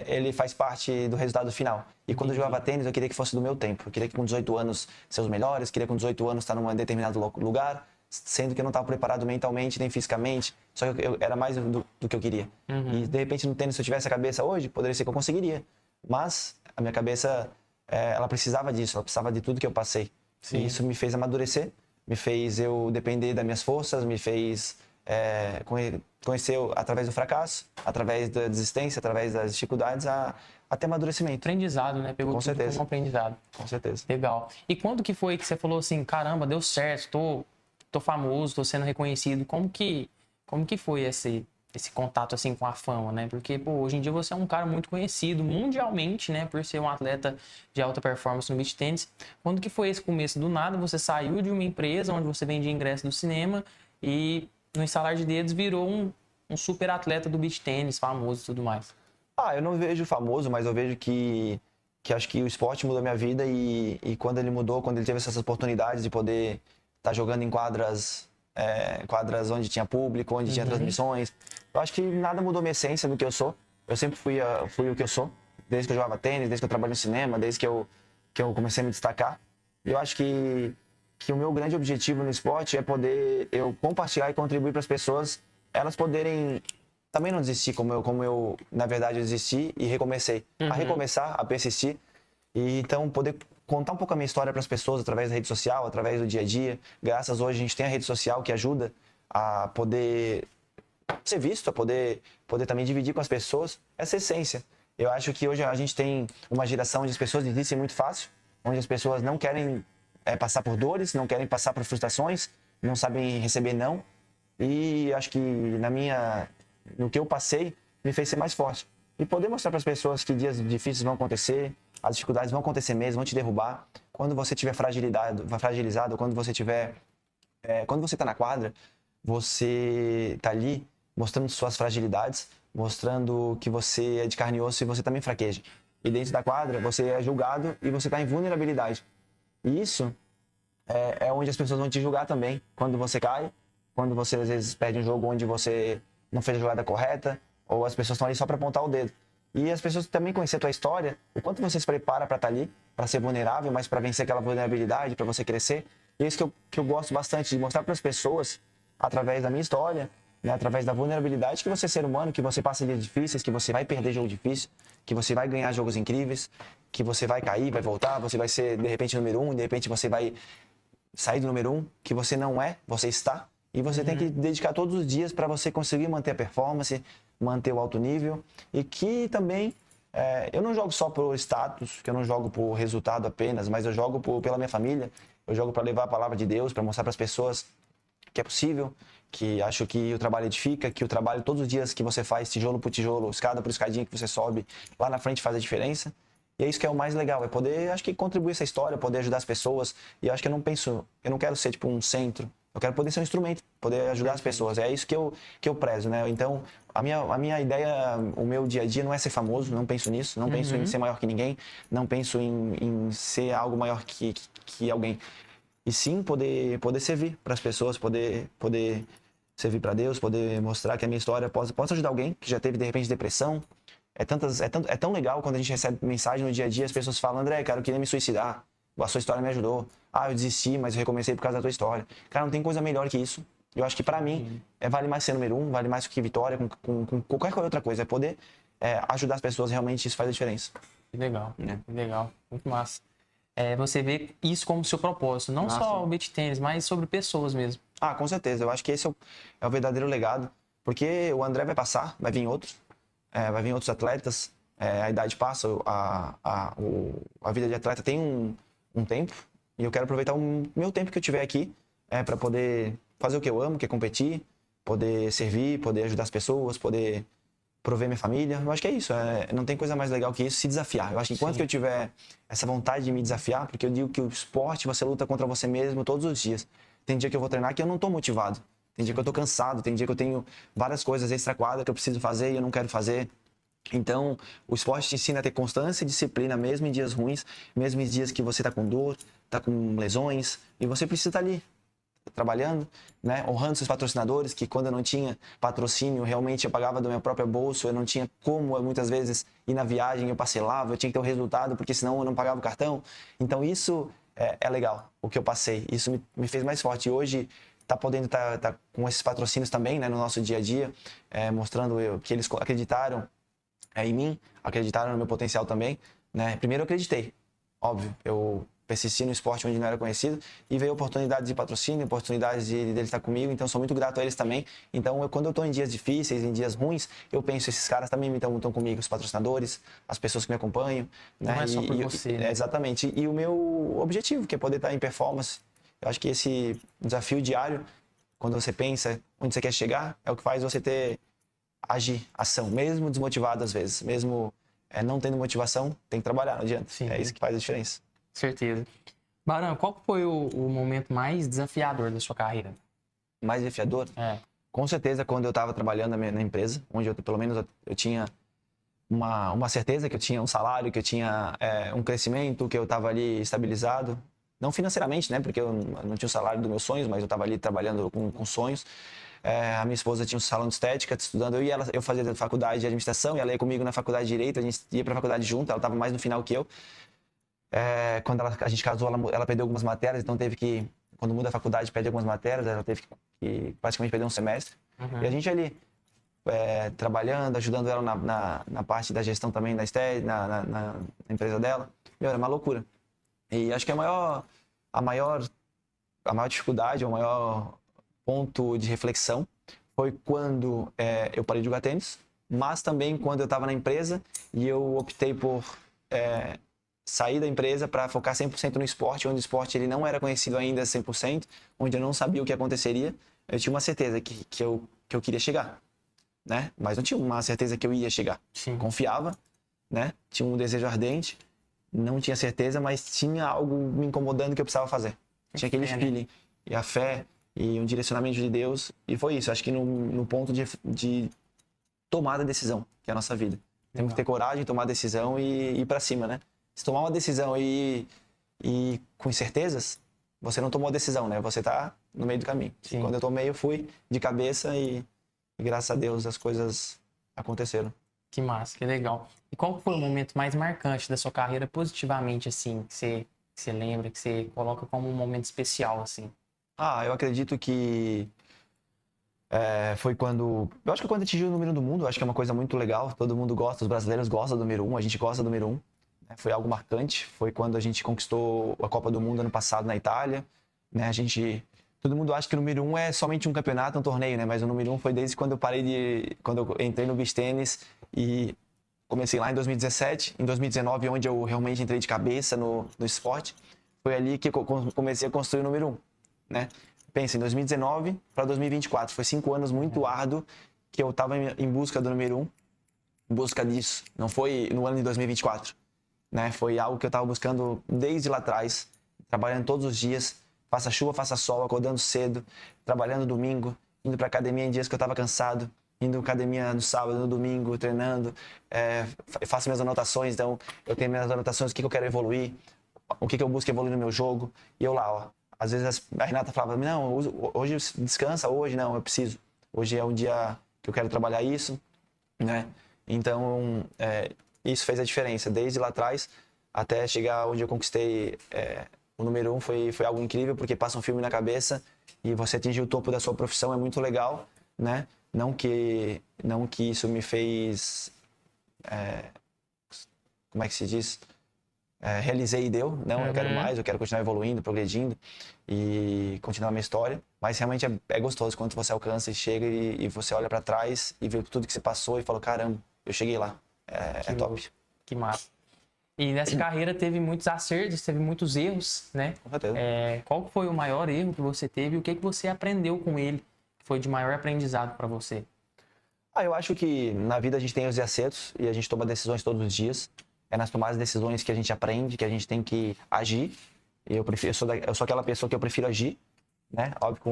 B: ele faz parte do resultado final. E quando eu jogava tênis, eu queria que fosse do meu tempo. Eu queria que com 18 anos ser os melhores, queria com 18 anos estar num determinado lugar, sendo que eu não estava preparado mentalmente nem fisicamente, só que eu era mais do que eu queria. E de repente no tênis, se eu tivesse a cabeça hoje, poderia ser que eu conseguiria. Mas a minha cabeça, ela precisava disso, ela precisava de tudo que eu passei. Sim. E isso me fez amadurecer, me fez eu depender das minhas forças, me fez conhecer através do fracasso, através da desistência, através das dificuldades, até amadurecimento.
A: Aprendizado, né? Pegou
B: com
A: tudo
B: certeza.
A: como aprendizado.
B: Com certeza.
A: Legal. E quando que foi que você falou assim, caramba, deu certo, tô famoso, tô sendo reconhecido? Como que foi esse contato assim com a fama, né? Porque, pô, hoje em dia você é um cara muito conhecido mundialmente, né? Por ser um atleta de alta performance no beach tennis. Quando que foi esse começo? Do nada você saiu de uma empresa onde você vendia ingresso do cinema e no instalar de dedos virou um super atleta do beach tennis, famoso e tudo mais.
B: Eu não vejo famoso, mas eu vejo que acho que o esporte mudou minha vida e quando ele mudou, quando ele teve essas oportunidades de poder estar jogando em quadras onde tinha público, onde tinha transmissões. Eu acho que nada mudou minha essência do que eu sou. Eu sempre fui o que eu sou, desde que eu jogava tênis, desde que eu trabalho no cinema, desde que eu comecei a me destacar. Eu acho que o meu grande objetivo no esporte é poder eu compartilhar e contribuir para as pessoas, elas poderem também não desistir como eu na verdade, eu desisti e recomecei. A recomeçar, a persistir. E então poder contar um pouco a minha história para as pessoas através da rede social, através do dia a dia. Graças hoje a gente tem a rede social que ajuda a poder ser visto, a poder também dividir com as pessoas essa essência. Eu acho que hoje a gente tem uma geração onde as pessoas desistem muito fácil, onde as pessoas não querem passar por dores, não querem passar por frustrações, não sabem receber não. E acho que no que eu passei me fez ser mais forte. E poder mostrar para as pessoas que dias difíceis vão acontecer, as dificuldades vão acontecer mesmo, vão te derrubar. Quando você tiver fragilizado, quando você tiver... quando você tá na quadra, você tá ali mostrando suas fragilidades, mostrando que você é de carne e osso e você também fraqueja. E dentro da quadra, você é julgado e você tá em vulnerabilidade. E isso é onde as pessoas vão te julgar também. Quando você cai, quando você às vezes perde um jogo onde você não fez a jogada correta, ou as pessoas estão ali só para apontar o dedo. E as pessoas também conhecer a tua história, o quanto você se prepara para estar ali, para ser vulnerável, mas para vencer aquela vulnerabilidade, para você crescer. E é isso que eu gosto bastante de mostrar para as pessoas, através da minha história, né, através da vulnerabilidade, que você é ser humano, que você passa dias difíceis, que você vai perder jogo difícil, que você vai ganhar jogos incríveis, que você vai cair, vai voltar, você vai ser de repente número 1, de repente você vai sair do número 1, que você não é, você está. E você tem que dedicar todos os dias para você conseguir manter a performance, manter o alto nível. E que também, eu não jogo só por status, que eu não jogo por resultado apenas, mas eu jogo pela minha família. Eu jogo para levar a palavra de Deus, para mostrar para as pessoas que é possível, que acho que o trabalho edifica, que o trabalho todos os dias que você faz, tijolo por tijolo, escada por escadinha que você sobe, lá na frente faz a diferença. E é isso que é o mais legal, é poder, acho que contribuir essa história, poder ajudar as pessoas. E eu acho que eu não quero ser tipo um centro. Eu quero poder ser um instrumento, poder ajudar as pessoas. É isso que eu prezo, né? Então, a minha ideia, o meu dia a dia não é ser famoso, não penso nisso. Não penso em ser maior que ninguém, não penso em ser algo maior que alguém. E sim, poder servir para as pessoas, poder servir para Deus, poder mostrar que a minha história possa ajudar alguém que já teve, de repente, depressão. É tão legal quando a gente recebe mensagem no dia a dia, as pessoas falam: André, cara, eu queria me suicidar. A sua história me ajudou. Eu desisti, mas eu recomecei por causa da tua história. Cara, não tem coisa melhor que isso. Eu acho que pra mim, vale mais ser número 1, vale mais que vitória, com qualquer outra coisa. É poder ajudar as pessoas, realmente isso faz a diferença.
A: Que legal, que legal. Muito massa. Você vê isso como seu propósito, não só o beach tênis, mas sobre pessoas mesmo.
B: Com certeza. Eu acho que esse é o verdadeiro legado. Porque o André vai passar, vai vir outros atletas, a idade passa, a vida de atleta tem um tempo, e eu quero aproveitar o meu tempo que eu tiver aqui para poder fazer o que eu amo, que é competir, poder servir, poder ajudar as pessoas, poder prover minha família. Eu acho que é isso, não tem coisa mais legal que isso, se desafiar. Eu acho que enquanto que eu tiver essa vontade de me desafiar, porque eu digo que o esporte, você luta contra você mesmo todos os dias. Tem dia que eu vou treinar que eu não tô motivado, tem dia que eu tô cansado, tem dia que eu tenho várias coisas extra-quadra que eu preciso fazer e eu não quero fazer. Então, o esporte te ensina a ter constância e disciplina, mesmo em dias ruins, mesmo em dias que você tá com dor, tá com lesões, e você precisa estar ali, trabalhando, né? Honrando seus patrocinadores, que quando eu não tinha patrocínio, realmente eu pagava do meu próprio bolso, eu não tinha como, muitas vezes, ir na viagem, eu parcelava, eu tinha que ter o resultado, porque senão eu não pagava o cartão. Então, isso é legal, o que eu passei. Isso me fez mais forte. E hoje, tá podendo estar com esses patrocínios também, né, no nosso dia a dia, mostrando que eles acreditaram em mim, acreditaram no meu potencial também, né? Primeiro eu acreditei, óbvio, eu persisti no esporte onde não era conhecido e veio oportunidades de patrocínio, oportunidades de eles estar comigo, então sou muito grato a eles também. Então, quando eu estou em dias difíceis, em dias ruins, eu penso, esses caras também estão comigo, os patrocinadores, as pessoas que me acompanham.
A: Não
B: né?
A: é só por você, né?
B: Exatamente, e o meu objetivo, que é poder estar em performance. Eu acho que esse desafio diário, quando você pensa onde você quer chegar, é o que faz você agir, ação, mesmo desmotivado às vezes, mesmo não tendo motivação, tem que trabalhar, não adianta.
A: Sim.
B: É isso que faz a diferença.
A: Certeza. Barão, qual foi o momento mais desafiador da sua carreira?
B: Mais desafiador? Com certeza quando eu estava trabalhando na empresa, onde pelo menos eu tinha uma certeza, que eu tinha um salário, que eu tinha um crescimento, que eu estava ali estabilizado. Não financeiramente, né? Porque eu não tinha o salário dos meus sonhos, mas eu estava ali trabalhando com sonhos. A minha esposa tinha um salão de estética, estudando. Eu fazia faculdade de administração, e ela ia comigo na faculdade de direito, a gente ia para a faculdade junto, ela estava mais no final que eu. Quando a gente casou, ela perdeu algumas matérias, então teve que, quando muda a faculdade, perde algumas matérias, ela teve que praticamente perder um semestre. E a gente ali, trabalhando, ajudando ela na parte da gestão também da estética, na empresa dela. Era uma loucura. E acho que a maior dificuldade, o maior ponto de reflexão foi quando eu parei de jogar tênis, mas também quando eu estava na empresa e eu optei por sair da empresa para focar 100% no esporte, onde o esporte ele não era conhecido ainda 100%, onde eu não sabia o que aconteceria. Eu tinha uma certeza que eu queria chegar, né? Mas não tinha uma certeza que eu ia chegar.
A: Sim.
B: Confiava, né? Tinha um desejo ardente, não tinha certeza, mas tinha algo me incomodando que eu precisava fazer. Tinha aquele feeling, e a fé, e um direcionamento de Deus, e foi isso. Acho que no ponto de tomar a decisão, que é a nossa vida. Temos que ter coragem, tomar a decisão e ir pra cima, né? Se tomar uma decisão e com incertezas, você não tomou a decisão, né? Você tá no meio do caminho. Quando eu tomei, eu fui de cabeça e graças a Deus as coisas aconteceram.
A: Que massa, que legal. E qual foi o momento mais marcante da sua carreira positivamente, assim, que você lembra, que você coloca como um momento especial, assim?
B: Eu acredito que foi quando... Eu acho que quando atingiu o número 1 do mundo, eu acho que é uma coisa muito legal. Todo mundo gosta, os brasileiros gostam do número 1, a gente gosta do número 1. Foi algo marcante. Foi quando a gente conquistou a Copa do Mundo ano passado na Itália. Né? Todo mundo acha que o número 1 é somente um campeonato, um torneio, né? Mas o número 1 foi desde quando quando eu entrei no beach tênis e comecei lá em 2017. Em 2019, onde eu realmente entrei de cabeça no esporte, foi ali que eu comecei a construir o número 1, né? Pensa, em 2019 para 2024, foi 5 anos muito árduo que eu estava em busca do número 1, em busca disso. Não foi no ano de 2024, né? Foi algo que eu estava buscando desde lá atrás, trabalhando todos os dias, faça chuva, faça sol, acordando cedo, trabalhando domingo, indo para academia em dias que eu estava cansado, indo para academia no sábado, no domingo, treinando, faço minhas anotações, então eu tenho minhas anotações, o que eu quero evoluir, o que eu busco evoluir no meu jogo, e eu lá, ó. Às vezes a Renata falava, não, hoje descansa, hoje não, eu preciso. Hoje é um dia que eu quero trabalhar isso, né? Então, isso fez a diferença. Desde lá atrás até chegar onde eu conquistei o número 1 foi algo incrível, porque passa um filme na cabeça e você atingir o topo da sua profissão é muito legal, né? Não que isso me fez... como é que se diz? Realizei e deu. Não, eu quero mais, eu quero continuar evoluindo, progredindo e continuar a minha história. Mas realmente é gostoso quando você alcança e chega e você olha para trás e vê tudo que você passou e fala, caramba, eu cheguei lá. É top.
A: Que massa. E nessa carreira teve muitos acertos, teve muitos erros, né?
B: Com certeza.
A: Qual foi o maior erro que você teve e o que você aprendeu com ele? Que foi de maior aprendizado para você?
B: Eu acho que na vida a gente tem os acertos e a gente toma decisões todos os dias. É nas tomadas de decisões que a gente aprende, que a gente tem que agir. Eu sou aquela pessoa que eu prefiro agir, né? Óbvio,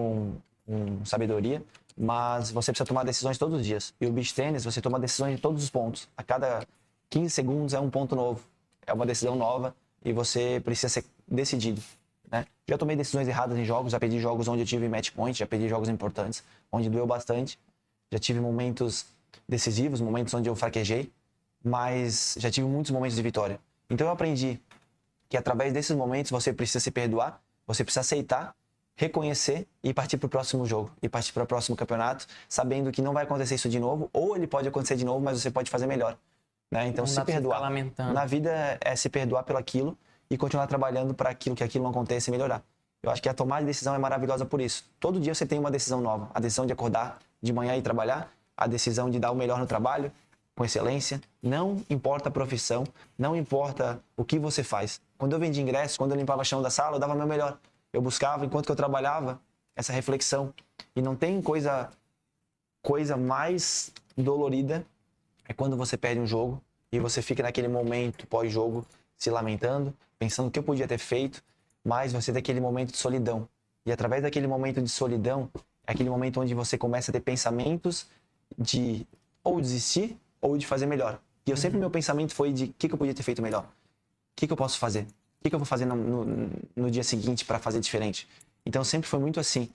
B: com sabedoria, mas você precisa tomar decisões todos os dias. E o beach tênis, você toma decisões de todos os pontos. A cada 15 segundos é um ponto novo. É uma decisão nova e você precisa ser decidido, né? Já tomei decisões erradas em jogos, já perdi jogos onde eu tive match point, já perdi jogos importantes, onde doeu bastante. Já tive momentos decisivos, momentos onde eu fraquejei, mas já tive muitos momentos de vitória. Então eu aprendi que através desses momentos você precisa se perdoar, você precisa aceitar, reconhecer e partir para o próximo jogo, e partir para o próximo campeonato, sabendo que não vai acontecer isso de novo, ou ele pode acontecer de novo, mas você pode fazer melhor, né? Então se perdoar. Na vida é se perdoar pelo aquilo e continuar trabalhando para que aquilo não aconteça e melhorar. Eu acho que a tomada de decisão é maravilhosa por isso. Todo dia você tem uma decisão nova, a decisão de acordar de manhã e trabalhar, a decisão de dar o melhor no trabalho, com excelência. Não importa a profissão, não importa o que você faz. Quando eu vendia ingressos, quando eu limpava o chão da sala, eu dava o meu melhor. Eu buscava, enquanto que eu trabalhava, essa reflexão. E não tem coisa mais dolorida é quando você perde um jogo e você fica naquele momento pós-jogo se lamentando, pensando o que eu podia ter feito, mas você tem aquele momento de solidão. E através daquele momento de solidão, é aquele momento onde você começa a ter pensamentos de ou desistir ou de fazer melhor. E eu sempre, meu pensamento foi de o que eu podia ter feito melhor. O que eu posso fazer? O que eu vou fazer no dia seguinte para fazer diferente? Então sempre foi muito assim,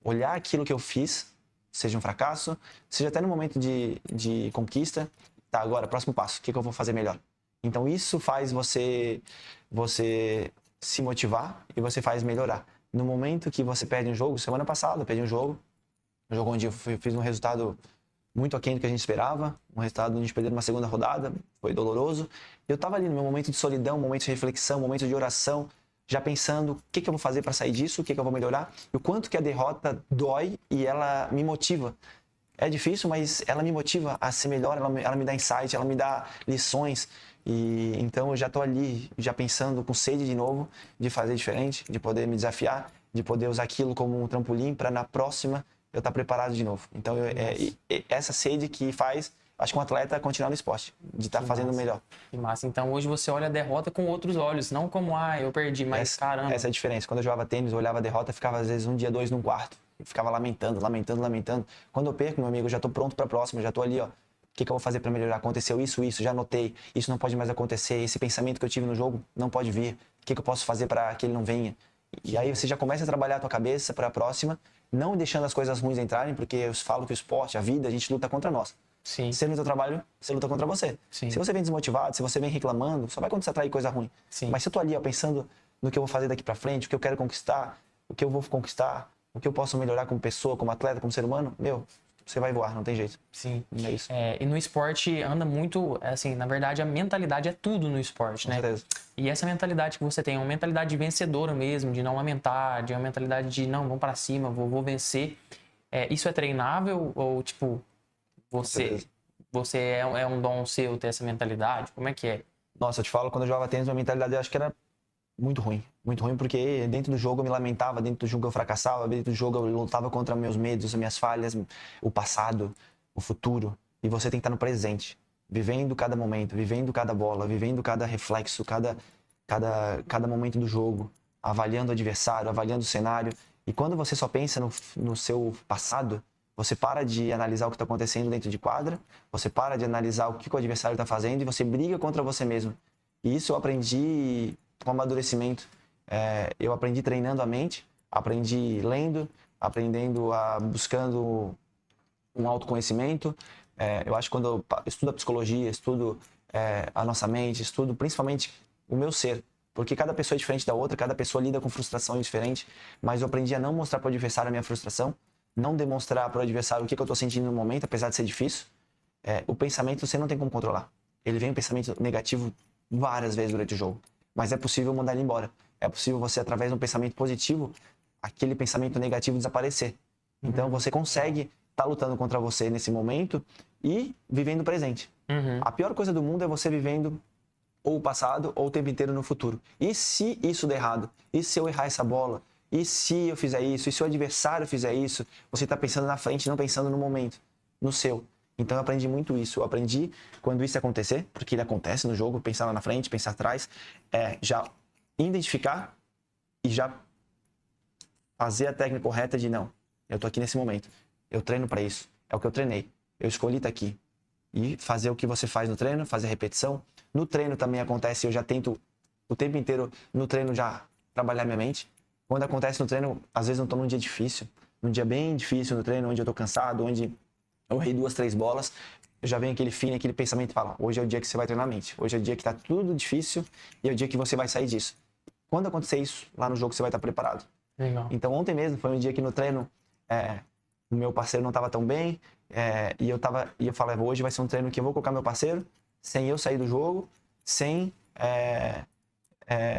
B: olhar aquilo que eu fiz, seja um fracasso, seja até no momento de conquista, tá, agora, próximo passo, o que eu vou fazer melhor? Então isso faz você se motivar e você faz melhorar. No momento que você perde um jogo, semana passada eu perdi um jogo onde eu fiz um resultado muito aquém do que a gente esperava, um resultado onde a gente perdeu numa segunda rodada, foi doloroso. Eu estava ali no meu momento de solidão, momento de reflexão, momento de oração, já pensando o que eu vou fazer para sair disso, o que eu vou melhorar, e o quanto que a derrota dói e ela me motiva. É difícil, mas ela me motiva a ser melhor, ela me dá insight, ela me dá lições. E então eu já estou ali, já pensando com sede de novo, de fazer diferente, de poder me desafiar, de poder usar aquilo como um trampolim para na próxima eu estar preparado de novo. Então essa sede que faz acho que um atleta continuar no esporte, de estar fazendo o melhor.
A: Que massa. Então hoje você olha a derrota com outros olhos, não como, eu perdi, mas caramba.
B: Essa é a diferença. Quando eu jogava tênis, eu olhava a derrota, ficava às vezes um dia, dois num quarto. E ficava lamentando. Quando eu perco, meu amigo, eu já tô pronto pra próxima, já tô ali, ó. O que eu vou fazer pra melhorar? Aconteceu isso, já anotei. Isso não pode mais acontecer. Esse pensamento que eu tive no jogo não pode vir. O que eu posso fazer pra que ele não venha? E aí você já começa a trabalhar a tua cabeça pra próxima, não deixando as coisas ruins entrarem, porque eu falo que o esporte, a vida, a gente luta contra nós.
A: Sim.
B: Você no seu trabalho, você luta contra você.
A: Sim.
B: Se você vem desmotivado, se você vem reclamando, só vai acontecer atrair coisa ruim.
A: Sim.
B: Mas se eu tô ali, ó, pensando no que eu vou fazer daqui pra frente, o que eu quero conquistar, o que eu vou conquistar, o que eu posso melhorar como pessoa, como atleta, como ser humano, você vai voar, não tem jeito.
A: Sim.
B: É isso.
A: E no esporte anda muito, assim, na verdade a mentalidade é tudo no esporte, né?
B: Com certeza.
A: E essa mentalidade que você tem é uma mentalidade vencedora mesmo, de não lamentar, de uma mentalidade de não, vamos pra cima, vou vencer. Isso é treinável ou, tipo, você é um dom seu ter essa mentalidade? Como é que é?
B: Nossa, eu te falo, quando eu jogava tênis, a mentalidade eu acho que era muito ruim. Muito ruim porque dentro do jogo eu me lamentava, dentro do jogo eu fracassava, dentro do jogo eu lutava contra meus medos, minhas falhas, o passado, o futuro. E você tem que estar no presente, vivendo cada momento, vivendo cada bola, vivendo cada reflexo, cada momento do jogo, avaliando o adversário, avaliando o cenário. E quando você só pensa no seu passado, você para de analisar o que está acontecendo dentro de quadra, você para de analisar o que o adversário está fazendo e você briga contra você mesmo. E isso eu aprendi com amadurecimento. Eu aprendi treinando a mente, aprendi lendo, buscando um autoconhecimento. Eu acho que quando eu estudo a psicologia, estudo a nossa mente, estudo principalmente o meu ser, porque cada pessoa é diferente da outra, cada pessoa lida com frustração diferente, mas eu aprendi a não mostrar para o adversário a minha frustração, não demonstrar para o adversário o que eu estou sentindo no momento, apesar de ser difícil. O pensamento você não tem como controlar. Ele vem um pensamento negativo várias vezes durante o jogo, mas é possível mandar ele embora. É possível você, através de um pensamento positivo, aquele pensamento negativo desaparecer. Então você consegue estar lutando contra você nesse momento e vivendo o presente. A pior coisa do mundo é você vivendo ou o passado ou o tempo inteiro no futuro. E se isso der errado? E se eu errar essa bola? E se eu fizer isso? E se o adversário fizer isso? Você está pensando na frente, não pensando no momento, no seu. Então eu aprendi muito isso. Eu aprendi quando isso acontecer, porque ele acontece no jogo, pensar lá na frente, pensar atrás, já identificar e já fazer a técnica correta de não, eu tô aqui nesse momento, eu treino para isso, é o que eu treinei, eu escolhi estar aqui. E fazer o que você faz no treino, fazer a repetição. No treino também acontece, eu já tento o tempo inteiro no treino já trabalhar minha mente. Quando acontece no treino, às vezes eu tô num dia difícil, num dia bem difícil no treino, onde eu tô cansado, onde eu errei 2, 3 bolas, eu já venho aquele feeling, aquele pensamento e falo, hoje é o dia que você vai treinar a mente, hoje é o dia que tá tudo difícil e é o dia que você vai sair disso. Quando acontecer isso, lá no jogo você vai estar preparado.
A: Legal.
B: Então ontem mesmo foi um dia que no treino o meu parceiro não estava tão bem e eu falei, hoje vai ser um treino que eu vou colocar meu parceiro sem eu sair do jogo,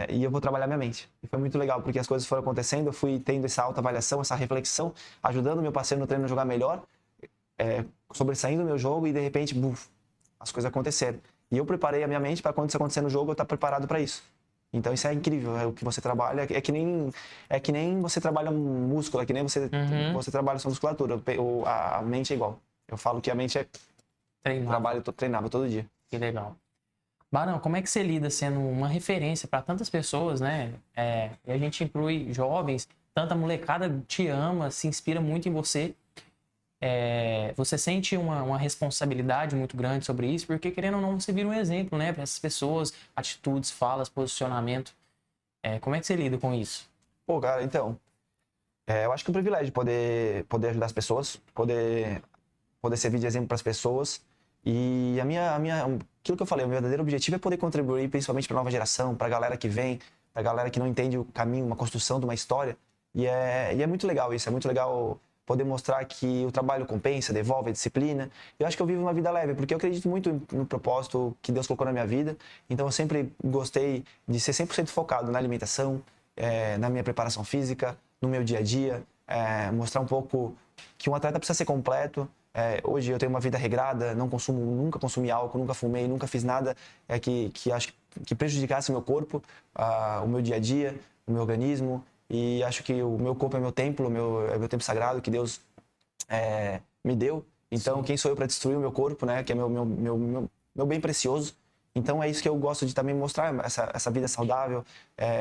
B: e eu vou trabalhar minha mente. E foi muito legal, porque as coisas foram acontecendo, eu fui tendo essa autoavaliação, essa reflexão, ajudando o meu parceiro no treino a jogar melhor, sobressaindo o meu jogo e de repente, as coisas aconteceram. E eu preparei a minha mente para quando isso acontecer no jogo, eu estar preparado para isso. Então isso é incrível, o que você trabalha, é que nem você trabalha um músculo, é que nem você trabalha sua musculatura, a mente é igual. Eu falo que a mente é trabalho, eu treinava todo dia.
A: Que legal. Barão, como é que você lida sendo uma referência para tantas pessoas, né? E a gente inclui jovens, tanta molecada te ama, se inspira muito em você. Você sente uma responsabilidade muito grande sobre isso, porque querendo ou não, você vira um exemplo, né? Para essas pessoas, atitudes, falas, posicionamento. Como é que você lida com isso?
B: Pô, cara, então, eu acho que é um privilégio poder ajudar as pessoas, poder servir de exemplo para as pessoas. E aquilo que eu falei, o meu verdadeiro objetivo é poder contribuir principalmente para a nova geração, para a galera que vem, para a galera que não entende o caminho, uma construção de uma história. E é muito legal isso, é muito legal poder mostrar que o trabalho compensa, devolve a disciplina. Eu acho que eu vivo uma vida leve, porque eu acredito muito no propósito que Deus colocou na minha vida. Então eu sempre gostei de ser 100% focado na alimentação, na minha preparação física, no meu dia a dia, mostrar um pouco que um atleta precisa ser completo. Hoje eu tenho uma vida regrada, nunca consumi álcool, nunca fumei, nunca fiz nada que acho que prejudicasse o meu corpo, o meu dia a dia, o meu organismo. E acho que o meu corpo é meu templo, é meu tempo sagrado que Deus me deu. Então, quem sou eu para destruir o meu corpo, né? Que é meu bem precioso. Então, é isso que eu gosto de também mostrar, essa vida saudável,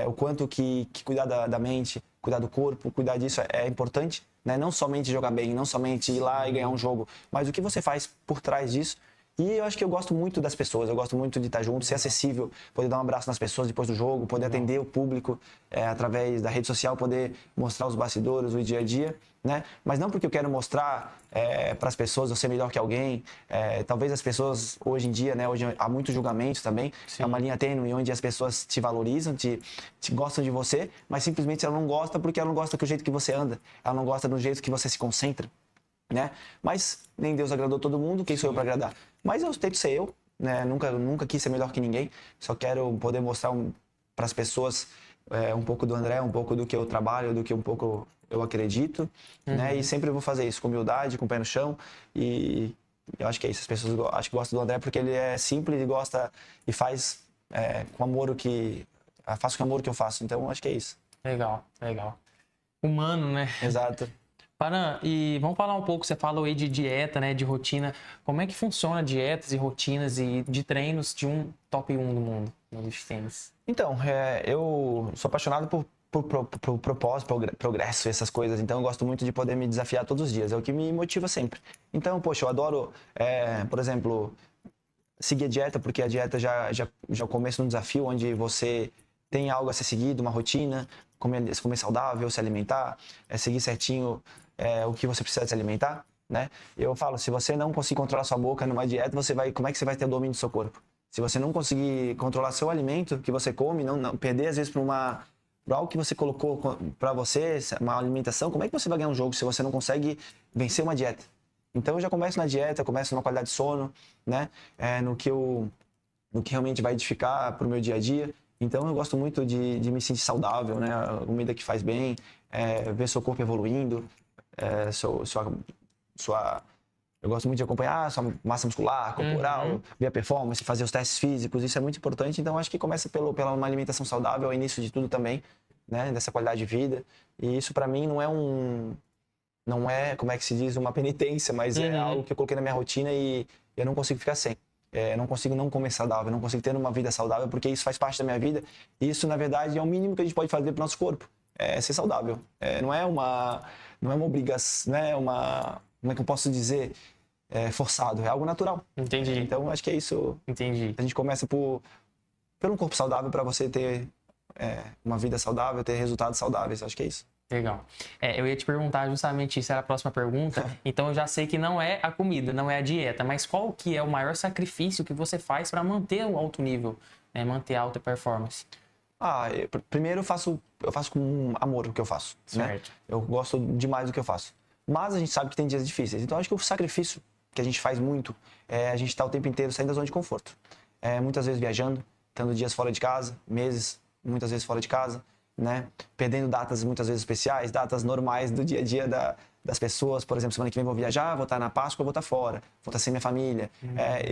B: o quanto que cuidar da mente, cuidar do corpo, cuidar disso é importante, né? Não somente jogar bem, não somente ir lá e ganhar um jogo, mas o que você faz por trás disso. E eu acho que eu gosto muito das pessoas, eu gosto muito de estar junto, ser acessível, poder dar um abraço nas pessoas depois do jogo, poder atender o público através da rede social, poder mostrar os bastidores, o dia a dia, né? Mas não porque eu quero mostrar para as pessoas eu ser melhor que alguém. Talvez as pessoas hoje em dia, né? Hoje há muito julgamento também. Sim. É uma linha tênue onde as pessoas te valorizam, te gostam de você, mas simplesmente ela não gosta porque ela não gosta do jeito que você anda, ela não gosta do jeito que você se concentra, né? Mas nem Deus agradou todo mundo, quem sou eu para agradar? Mas eu tento ser eu, né? Nunca quis ser melhor que ninguém, só quero poder mostrar para as pessoas um pouco do André, um pouco do que eu trabalho, do que um pouco eu acredito, né? E sempre vou fazer isso com humildade, com o pé no chão, e eu acho que é isso. As pessoas acho que gostam do André porque ele é simples e gosta e faz com amor faço com amor o que eu faço, então acho que é isso.
A: Legal. Humano, né?
B: Exato.
A: Paran, e vamos falar um pouco, você falou aí de dieta, né, de rotina. Como é que funciona dietas e rotinas e de treinos de um top 1 do mundo no beach tennis?
B: Então, eu sou apaixonado por propósito, progresso e essas coisas. Então, eu gosto muito de poder me desafiar todos os dias. É o que me motiva sempre. Então, poxa, eu adoro, por exemplo, seguir a dieta, porque a dieta já começa num desafio onde você tem algo a ser seguido, uma rotina, comer saudável, se alimentar, seguir certinho o que você precisa se alimentar, né? Eu falo, se você não conseguir controlar sua boca numa dieta, como é que você vai ter o domínio do seu corpo? Se você não conseguir controlar seu alimento que você come, não perder às vezes para algo que você colocou para você, uma alimentação, como é que você vai ganhar um jogo se você não consegue vencer uma dieta? Então eu já começo na dieta, começo na qualidade de sono, né? No que realmente vai edificar para o meu dia a dia. Então eu gosto muito de me sentir saudável, né? A comida que faz bem, ver seu corpo evoluindo, eu gosto muito de acompanhar sua massa muscular, corporal, ver a performance, fazer os testes físicos, isso é muito importante. Então acho que começa pela uma alimentação saudável, é o início de tudo também, né? Dessa qualidade de vida. E isso para mim não é, como é que se diz, uma penitência, mas é algo que eu coloquei na minha rotina e eu não consigo ficar sem. Eu não consigo não comer saudável, não consigo ter uma vida saudável, porque isso faz parte da minha vida. E isso, na verdade, é o mínimo que a gente pode fazer para o nosso corpo. É ser saudável. Não é uma obrigação, não é uma... Como é que eu posso dizer? Forçado. É algo natural.
A: Entendi.
B: Então, acho que é isso.
A: Entendi.
B: A gente começa por um corpo saudável para você ter uma vida saudável, ter resultados saudáveis. Acho que é isso.
A: Legal. Eu ia te perguntar justamente isso, era a próxima pergunta. Então eu já sei que não é a comida, não é a dieta, mas qual que é o maior sacrifício que você faz para manter o alto nível, né? Manter a alta performance?
B: Primeiro eu faço com amor o que eu faço.
A: Certo.
B: Né? Eu gosto demais do que eu faço. Mas a gente sabe que tem dias difíceis. Então acho que o sacrifício que a gente faz muito é a gente estar o tempo inteiro saindo da zona de conforto. Muitas vezes viajando, estando dias fora de casa, meses, muitas vezes fora de casa. Né? Perdendo datas muitas vezes especiais, datas normais do dia a dia das pessoas. Por exemplo, semana que vem vou viajar, vou estar na Páscoa, vou estar fora, vou estar sem minha família.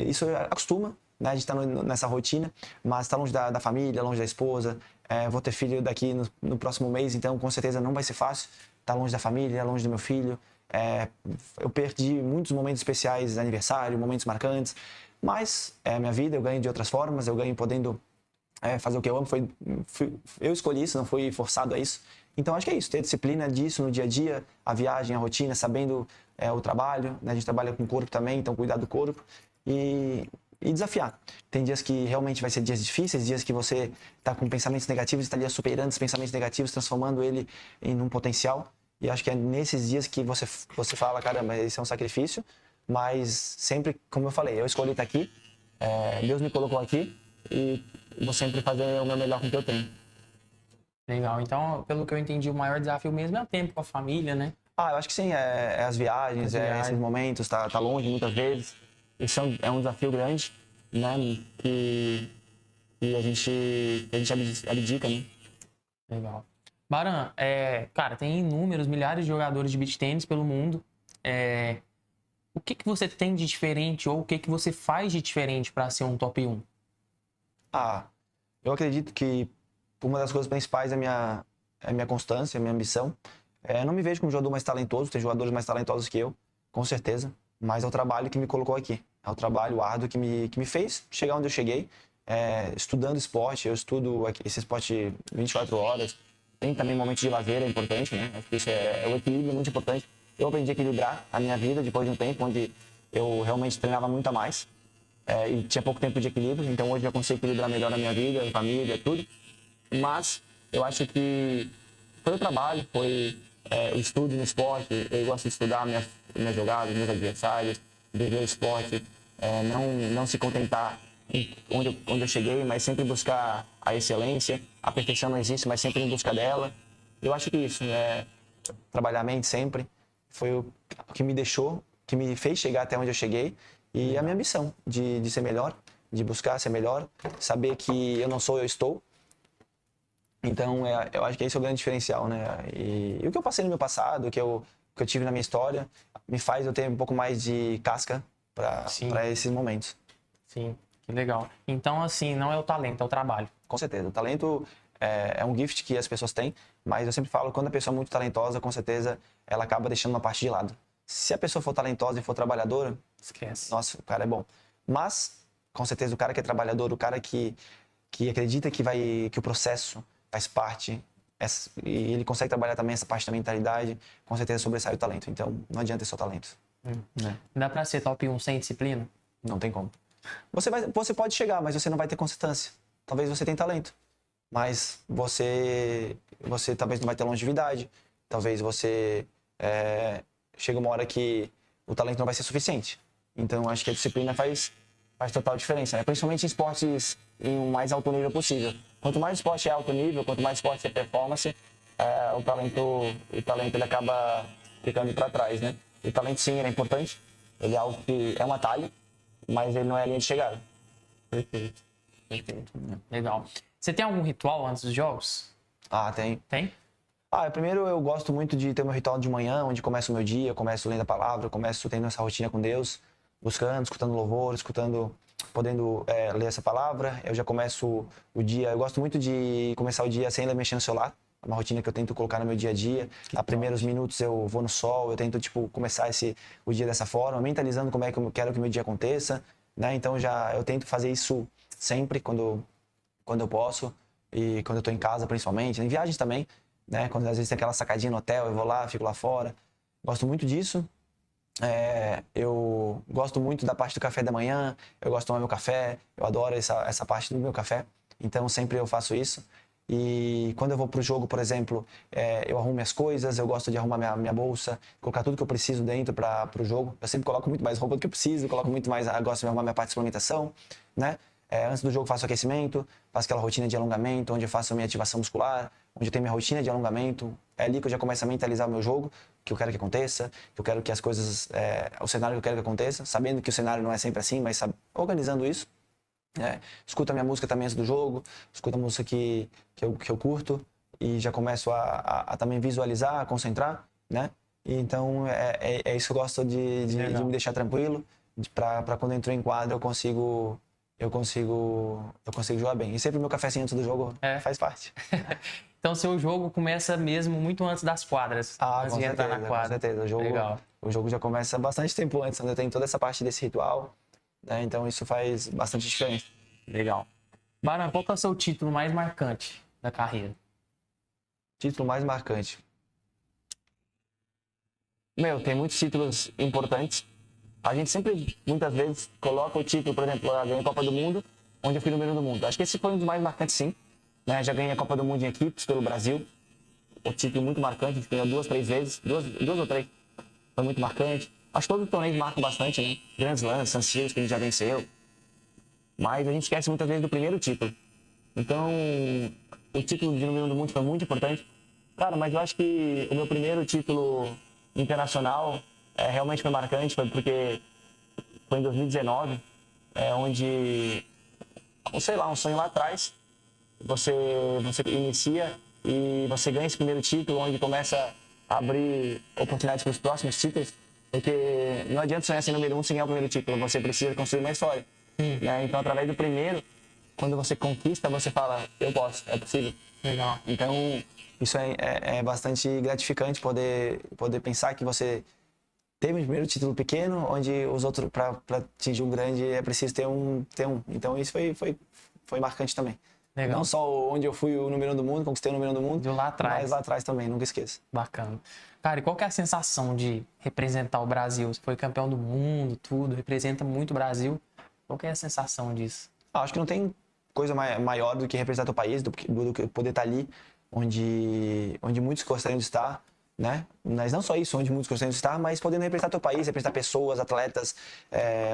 B: Isso acostuma, né? A gente está nessa rotina, mas está longe da família, longe da esposa. Vou ter filho daqui no próximo mês, então com certeza não vai ser fácil. Estar longe da família, longe do meu filho. Eu perdi muitos momentos especiais, aniversário, momentos marcantes, mas é a minha vida, eu ganho de outras formas, eu ganho podendo fazer o que eu amo. Eu escolhi isso, não fui forçado a isso. Então acho que é isso, ter disciplina disso no dia a dia, a viagem, a rotina, sabendo o trabalho, né? A gente trabalha com o corpo também, então cuidar do corpo e desafiar. Tem dias que realmente vai ser dias difíceis, dias que você está com pensamentos negativos, está ali superando esses pensamentos negativos, transformando ele em um potencial. E acho que é nesses dias que você fala, caramba, isso é um sacrifício, mas sempre, como eu falei, eu escolhi estar aqui, Deus me colocou aqui e vou sempre fazer o meu melhor com o que eu tenho.
A: Legal. Então, pelo que eu entendi, o maior desafio mesmo é o tempo com a família, né?
B: Eu acho que sim. As viagens, esses momentos, tá longe muitas vezes. Isso é um desafio grande, né? E a gente abdica, né?
A: Legal. Baran, cara, tem inúmeros, milhares de jogadores de beach tennis pelo mundo. O que você tem de diferente ou o que você faz de diferente para ser um top 1?
B: Eu acredito que uma das coisas principais é a minha constância, a minha ambição. Eu não me vejo como jogador mais talentoso, tem jogadores mais talentosos que eu, com certeza. mas é o trabalho que me colocou aqui. É o trabalho árduo que me fez chegar onde eu cheguei. Estudando esporte, eu estudo esse esporte 24 horas. Tem também momentos de lazer, é importante, né? Acho que isso o equilíbrio é muito importante. Eu aprendi a equilibrar a minha vida depois de um tempo onde eu realmente treinava muito a mais e tinha pouco tempo de equilíbrio. Então hoje eu consigo equilibrar melhor a minha vida, a família, tudo. Mas eu acho que foi o trabalho, foi o estudo no esporte. Eu gosto de estudar minhas jogadas, meus adversários, viver o esporte, não se contentar onde eu cheguei, mas sempre buscar a excelência. A perfeição não existe, mas sempre em busca dela. Eu acho que isso, trabalhar a mente sempre, foi o que me deixou, que me fez chegar até onde eu cheguei. E a minha missão de ser melhor, de buscar ser melhor, saber que eu não sou, eu estou. Então, eu acho que esse é o grande diferencial, né? E o que eu passei no meu passado, o que eu tive na minha história, me faz eu ter um pouco mais de casca para esses momentos.
A: Sim, que legal. Então, assim, não é o talento, é o trabalho.
B: Com certeza. O talento é um gift que as pessoas têm, mas eu sempre falo, quando a pessoa é muito talentosa, com certeza, ela acaba deixando uma parte de lado. Se a pessoa for talentosa e for trabalhadora,
A: esquece.
B: Nossa, o cara é bom. Mas, com certeza, o cara que é trabalhador, o cara que acredita que o processo faz parte, e ele consegue trabalhar também essa parte da mentalidade, com certeza sobressai o talento. Então, não adianta ter só talento.
A: Dá pra ser top 1 sem disciplina?
B: Não tem como. Você pode chegar, mas você não vai ter consistência. Talvez você tenha talento, mas você talvez não vai ter longevidade. Talvez você chega uma hora que o talento não vai ser suficiente. Então, acho que a disciplina faz total diferença, né? Principalmente em esportes em um mais alto nível possível. Quanto mais o esporte é alto nível, quanto mais esporte é performance, o talento ele acaba ficando para trás, né? O talento, sim, ele é importante. Ele é algo que é um atalho, mas ele não é a linha de chegada.
A: Perfeito. Legal. Você tem algum ritual antes dos jogos?
B: Ah, tem.
A: Tem?
B: Primeiro eu gosto muito de ter meu ritual de manhã, onde começa o meu dia, eu começo lendo a palavra, eu começo tendo essa rotina com Deus, buscando, escutando louvor, podendo ler essa palavra. Eu já começo o dia, eu gosto muito de começar o dia sem mexer no celular. É uma rotina que eu tento colocar no meu dia a dia. A primeiros minutos eu vou no sol, eu tento começar o dia dessa forma, mentalizando como é que eu quero que o meu dia aconteça, né? Então eu tento fazer isso sempre quando eu posso e quando eu estou em casa, principalmente, em viagens também, né? Quando às vezes tem aquela sacadinha no hotel, eu vou lá, fico lá fora. Gosto muito disso. Eu gosto muito da parte do café da manhã, eu gosto de tomar meu café, eu adoro essa parte do meu café, então sempre eu faço isso. E quando eu vou pro jogo, por exemplo, eu arrumo minhas coisas, eu gosto de arrumar minha bolsa, colocar tudo que eu preciso dentro pro jogo. Eu sempre coloco muito mais roupa do que eu preciso, coloco muito mais, gosto de arrumar minha parte de suplementação, né? Antes do jogo faço aquecimento, faço aquela rotina de alongamento, onde eu faço a minha ativação muscular, onde eu tenho minha rotina de alongamento. É ali que eu já começo a mentalizar o meu jogo, que eu quero que aconteça, que eu quero que as coisas, o cenário que eu quero que aconteça, sabendo que o cenário não é sempre assim, mas organizando isso. Escuto a minha música também antes do jogo, escuto a música que eu curto e já começo a também visualizar, a concentrar, né? E então é isso que eu gosto de me deixar tranquilo, para quando eu entro em quadro eu consigo jogar bem. E sempre o meu cafezinho antes do jogo faz parte.
A: Então, seu jogo começa mesmo muito antes das quadras. Antes de entrar na quadra.
B: Com certeza. O jogo já começa bastante tempo antes, ainda tem toda essa parte desse ritual, né? Então, isso faz bastante diferença.
A: Legal. Barão, qual que é o seu título mais marcante da carreira?
B: Título mais marcante? Tem muitos títulos importantes. A gente sempre, muitas vezes, coloca o título, por exemplo, eu ganhei a Copa do Mundo, onde eu fui número 1 do mundo. Acho que esse foi um dos mais marcantes, sim. Né? Já ganhei a Copa do Mundo em equipes pelo Brasil. O título muito marcante, a gente ganhou 2, 3 vezes. Duas ou 3. Foi muito marcante. Acho que todos os torneios marcam bastante, né? Grandes Slams, San Siro, que a gente já venceu. Mas a gente esquece muitas vezes do primeiro título. Então, o título de número 1 do mundo foi muito importante. Cara, mas eu acho que o meu primeiro título internacional realmente foi marcante, foi porque foi em 2019, onde, sei lá, um sonho lá atrás, você inicia e você ganha esse primeiro título, onde começa a abrir oportunidades para os próximos títulos, porque não adianta sonhar ser número 1 sem ganhar o primeiro título, você precisa construir uma história. Né? Então, através do primeiro, quando você conquista, você fala, eu posso, é possível.
A: Legal.
B: Então, isso é bastante gratificante poder pensar que você teve um primeiro título pequeno, onde os outros, para atingir um grande, é preciso ter um. Então isso foi marcante também.
A: Legal.
B: Não só onde eu fui o número 1 do mundo, conquistei o número 1 do mundo,
A: De lá atrás.
B: mas lá atrás também, nunca esqueço.
A: Bacana. Cara, e qual que é a sensação de representar o Brasil? Você foi campeão do mundo, tudo, representa muito o Brasil. Qual que é a sensação disso?
B: Acho que não tem coisa maior do que representar teu país, do que poder estar ali onde muitos gostariam de estar, né? Mas não só isso, onde muitos gostariam de estar, mas podendo representar teu país, representar pessoas, atletas,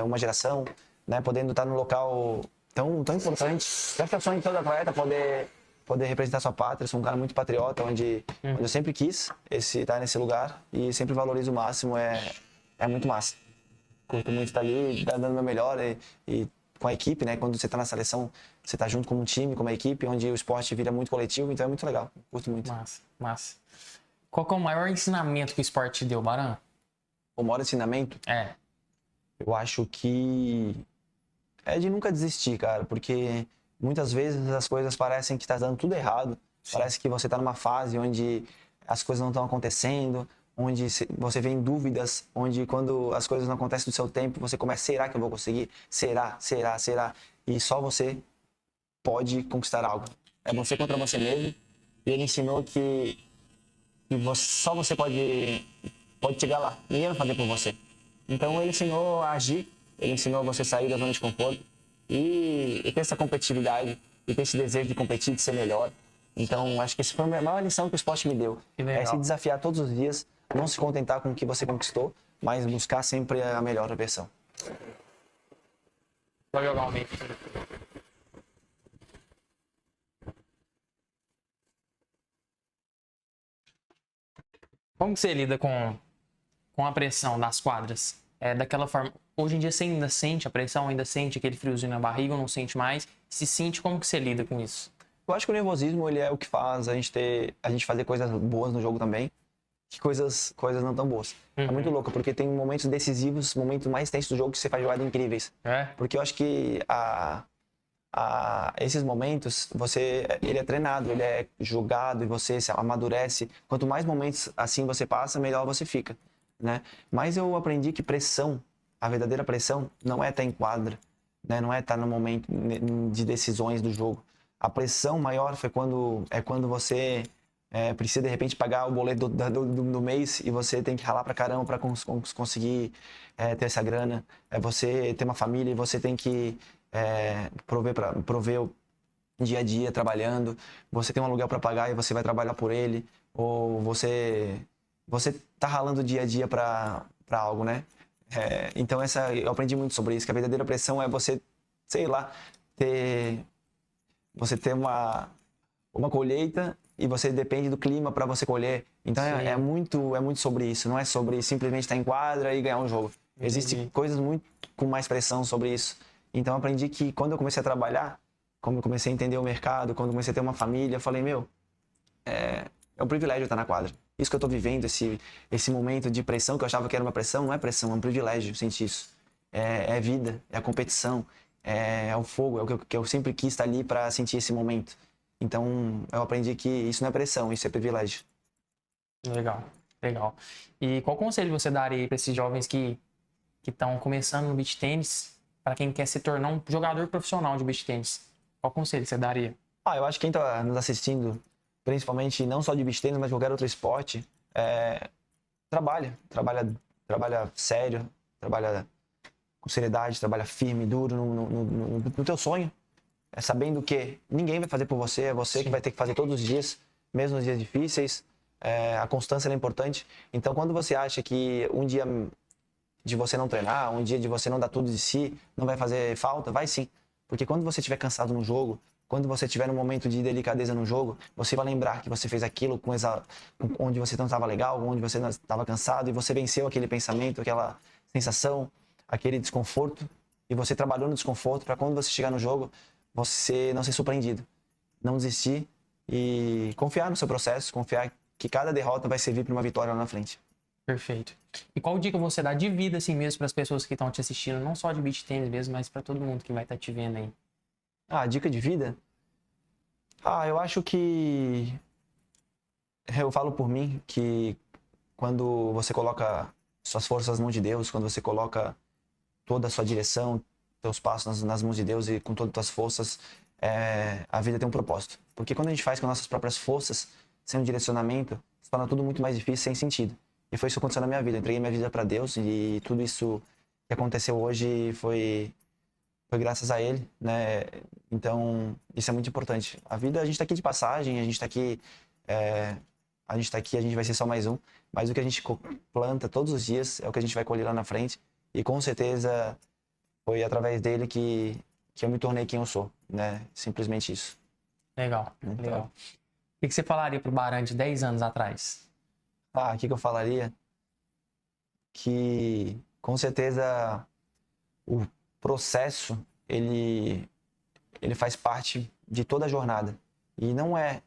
B: uma geração, né? Podendo estar num local tão importante. Acho que é o sonho de todo atleta poder representar sua pátria. Eu sou um cara muito patriota, onde eu sempre quis estar nesse lugar e sempre valorizo o máximo. É muito massa. Curto muito estar ali, dando o meu melhor e com a equipe, né? Quando você está na seleção, você está junto como um time, como uma equipe, onde o esporte vira muito coletivo, então é muito legal. Curto muito.
A: Massa. Qual que é o maior ensinamento que o esporte te deu, Baran?
B: O maior ensinamento? Eu acho que é de nunca desistir, cara, porque muitas vezes as coisas parecem que está dando tudo errado. Sim. Parece que você está numa fase onde as coisas não estão acontecendo, onde você vê em dúvidas, onde quando as coisas não acontecem no seu tempo, você começa, será que eu vou conseguir? Será? E só você pode conquistar algo. É você contra você mesmo. E ele ensinou que só você pode chegar lá. Ninguém vai fazer por você. Então ele ensinou a agir, ele ensinou a você sair da zona de conforto e ter essa competitividade, e ter esse desejo de competir, de ser melhor. Então acho que essa foi a maior lição que o esporte me deu. É se desafiar todos os dias, não se contentar com o que você conquistou, mas buscar sempre a melhor versão.
A: Vou jogar um meio. Como que você lida com a pressão das quadras? Daquela forma, hoje em dia você ainda sente a pressão, ainda sente aquele friozinho na barriga ou não sente mais? Se sente, como que você lida com isso?
B: Eu acho que o nervosismo ele é o que faz a gente fazer coisas boas no jogo também, que coisas não tão boas. É muito louco, porque tem momentos decisivos, momentos mais tensos do jogo que você faz jogadas incríveis. Porque eu acho que esses momentos, ele é treinado, ele é jogado e você se amadurece. Quanto mais momentos assim você passa, melhor você fica, né? Mas eu aprendi que a verdadeira pressão não é estar em quadra, né? Não é estar no momento de decisões do jogo. A pressão maior é quando você precisa de repente pagar o boleto do mês e você tem que ralar pra caramba para conseguir ter essa grana. É você ter uma família e você tem que prover o dia a dia trabalhando. Você tem um aluguel para pagar e você vai trabalhar por ele. Ou você tá ralando dia a dia para algo, né? Então eu aprendi muito sobre isso, que a verdadeira pressão é você, sei lá, você ter uma colheita e você depende do clima para você colher. Então é muito sobre isso, não é sobre simplesmente estar em quadra e ganhar um jogo. Existem coisas muito com mais pressão sobre isso. Então eu aprendi que quando eu comecei a trabalhar, quando eu comecei a entender o mercado, quando eu comecei a ter uma família, eu falei, é um privilégio estar na quadra. Isso que eu estou vivendo, esse momento de pressão, que eu achava que era uma pressão, não é pressão, é um privilégio sentir isso. É vida, é a competição, é o fogo, é o que eu sempre quis estar ali para sentir esse momento. Então eu aprendi que isso não é pressão, isso é privilégio.
A: Legal. E qual conselho você daria para esses jovens que estão começando no beach tênis, para quem quer se tornar um jogador profissional de beach tênis? Qual conselho você daria?
B: Eu acho que quem está nos assistindo, principalmente não só de beach tênis, mas qualquer outro esporte, trabalha sério, trabalha com seriedade, trabalha firme, duro no teu sonho, sabendo que ninguém vai fazer por você, é você que vai ter que fazer todos os dias, mesmo nos dias difíceis. A constância é importante. Então, quando você acha que um dia de você não treinar, um dia de você não dar tudo de si, não vai fazer falta, vai sim. Porque quando você estiver cansado no jogo, quando você estiver num momento de delicadeza no jogo, você vai lembrar que você fez aquilo onde você não estava legal, onde você não estava cansado, e você venceu aquele pensamento, aquela sensação, aquele desconforto, e você trabalhou no desconforto para quando você chegar no jogo, você não ser surpreendido. Não desistir e confiar no seu processo, confiar que cada derrota vai servir para uma vitória lá na frente.
A: Perfeito. E qual dica você dá de vida assim mesmo para as pessoas que estão te assistindo, não só de beach tênis mesmo, mas para todo mundo que vai estar te vendo aí?
B: Dica de vida? Eu acho que eu falo por mim que quando você coloca suas forças nas mãos de Deus, quando você coloca toda a sua direção, teus passos nas mãos de Deus e com todas as tuas forças, a vida tem um propósito. Porque quando a gente faz com nossas próprias forças, sem um direcionamento, se torna tudo muito mais difícil, sem sentido. E foi isso que aconteceu na minha vida. Eu entreguei minha vida para Deus e tudo isso que aconteceu hoje foi graças a Ele, né? Então, isso é muito importante. A vida, a gente tá aqui de passagem, a gente tá aqui, a gente vai ser só mais um. Mas o que a gente planta todos os dias é o que a gente vai colher lá na frente. E com certeza foi através dele que eu me tornei quem eu sou, né? Simplesmente isso.
A: Legal,
B: Então,
A: legal. O que você falaria pro Baran de 10 anos atrás?
B: o que eu falaria? Que com certeza o processo, ele faz parte de toda a jornada. E não é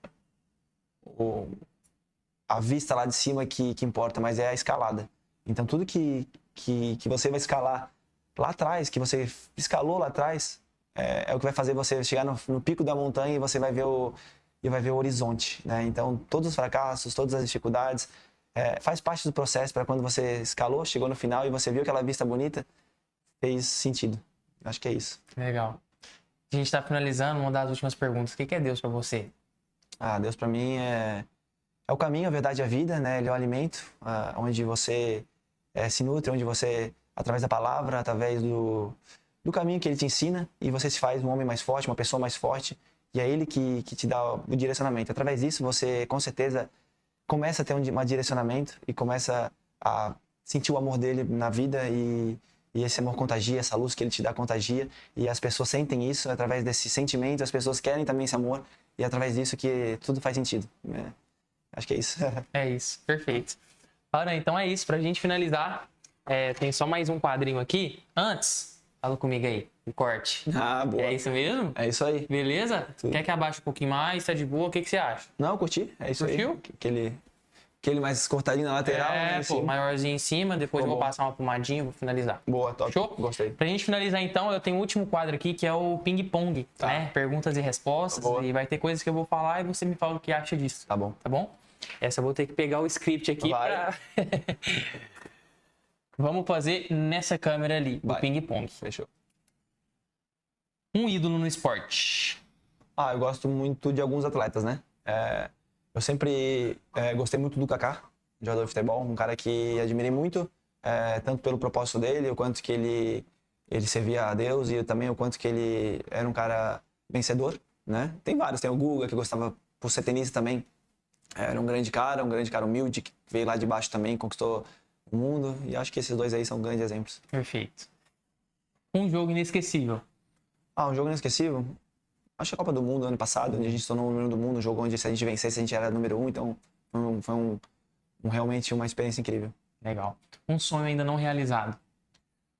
B: a vista lá de cima que importa, mas é a escalada. Então tudo que você vai escalar lá atrás, que você escalou lá atrás, é o que vai fazer você chegar no pico da montanha e você vai ver o horizonte, né? Então todos os fracassos, todas as dificuldades, faz parte do processo para quando você escalou, chegou no final e você viu aquela vista bonita, fez sentido. Acho que é isso.
A: Legal. A gente está finalizando, uma das últimas perguntas. O que é Deus para você?
B: Deus para mim é o caminho, a verdade e a vida, né? Ele é o alimento, onde você se nutre, onde você, através da palavra, através do caminho que ele te ensina, e você se faz um homem mais forte, uma pessoa mais forte, e é ele que te dá o direcionamento. Através disso, você, com certeza, começa a ter um direcionamento e começa a sentir o amor dele na vida e esse amor contagia, essa luz que ele te dá contagia, e as pessoas sentem isso, através desse sentimento, as pessoas querem também esse amor, e é através disso que tudo faz sentido, né? Acho que é isso.
A: É isso, perfeito. Ora, então é isso, pra gente finalizar, tem só mais um quadrinho aqui. Antes, fala comigo aí, o corte.
B: Boa.
A: É isso mesmo?
B: É isso aí.
A: Beleza?
B: Tudo.
A: Quer que abaixe um pouquinho mais? Tá de boa? O que você acha?
B: Não, eu curti. É isso
A: Curtiu?
B: aí. Aquele mais cortadinho na lateral. né,
A: maiorzinho em cima, depois eu vou
B: bom.
A: passar uma pomadinha, vou finalizar.
B: Boa, top.
A: Show?
B: Gostei.
A: Pra gente finalizar então, eu tenho o último quadro aqui, que é o ping-pong,
B: Tá.
A: né? Perguntas e respostas.
B: Boa.
A: E vai ter coisas que eu vou falar e você me fala o que acha disso.
B: Tá bom.
A: Tá bom? Essa eu vou ter que pegar o script aqui
B: Vai.
A: pra... Vamos fazer nessa câmera ali, o
B: Vai.
A: ping-pong.
B: Fechou.
A: Um ídolo no esporte.
B: Eu gosto muito de alguns atletas, né? Eu sempre gostei muito do Kaká, jogador de futebol, um cara que admirei muito, tanto pelo propósito dele, o quanto que ele servia a Deus e também o quanto que ele era um cara vencedor, né? Tem vários, tem o Guga, que eu gostava por ser tenista também, era um grande cara humilde, que veio lá de baixo também, conquistou o mundo, e acho que esses dois aí são grandes exemplos.
A: Perfeito. Um jogo inesquecível.
B: Um jogo inesquecível? Acho que a Copa do Mundo, ano passado, onde a gente se tornou o número 1 do mundo, um jogo onde se a gente vencesse, a gente era número 1, então foi realmente uma experiência incrível.
A: Legal. Um sonho ainda não realizado.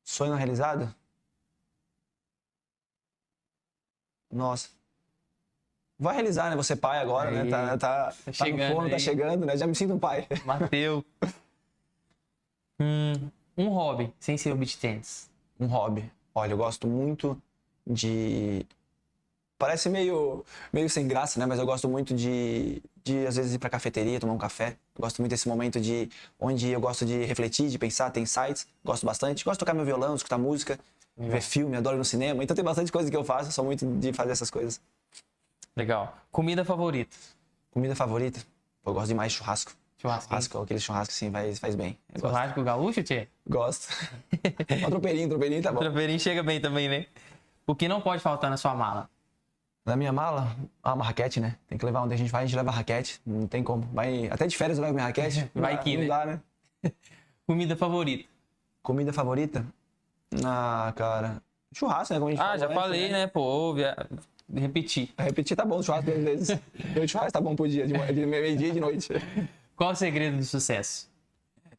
B: Sonho não realizado? Nossa. Vai realizar, né? Você é pai agora,
A: Aí,
B: né? Tá
A: chegando
B: no forno,
A: aí.
B: tá chegando, né? Já me sinto um pai.
A: Mateu. Um hobby, sem ser o beach tennis.
B: Um hobby. Olha, eu gosto muito de... Parece meio sem graça, né? Mas eu gosto muito de às vezes, ir pra cafeteria, tomar um café. Eu gosto muito desse momento onde eu gosto de refletir, de pensar, ter insights. Gosto bastante. Gosto de tocar meu violão, escutar música, ver filme, adoro ir no cinema. Então tem bastante coisa que eu faço, eu sou muito de fazer essas coisas.
A: Legal. Comida favorita?
B: Comida favorita? Eu gosto demais de churrasco.
A: Churrasco.
B: Aquele churrasco assim faz bem. Eu gosto.
A: Churrasco gaúcho, tchê?
B: Gosto. Um tropeirinho tá bom.
A: Tropeirinho chega bem também, né? O que não pode faltar na sua mala?
B: Na minha mala, uma raquete, né? Tem que levar onde a gente vai, a gente leva a raquete. Não tem como. Até de férias eu levo minha raquete.
A: Vai que, né?
B: Não dá, né?
A: Comida favorita?
B: Comida favorita? Cara. Churrasco, né? Como a gente falou
A: Já
B: antes,
A: falei, né? Pô, repetir.
B: Repetir tá bom, churrasco às vezes. Meu churrasco tá bom pro dia, de meio-dia e de noite.
A: Qual o segredo do sucesso?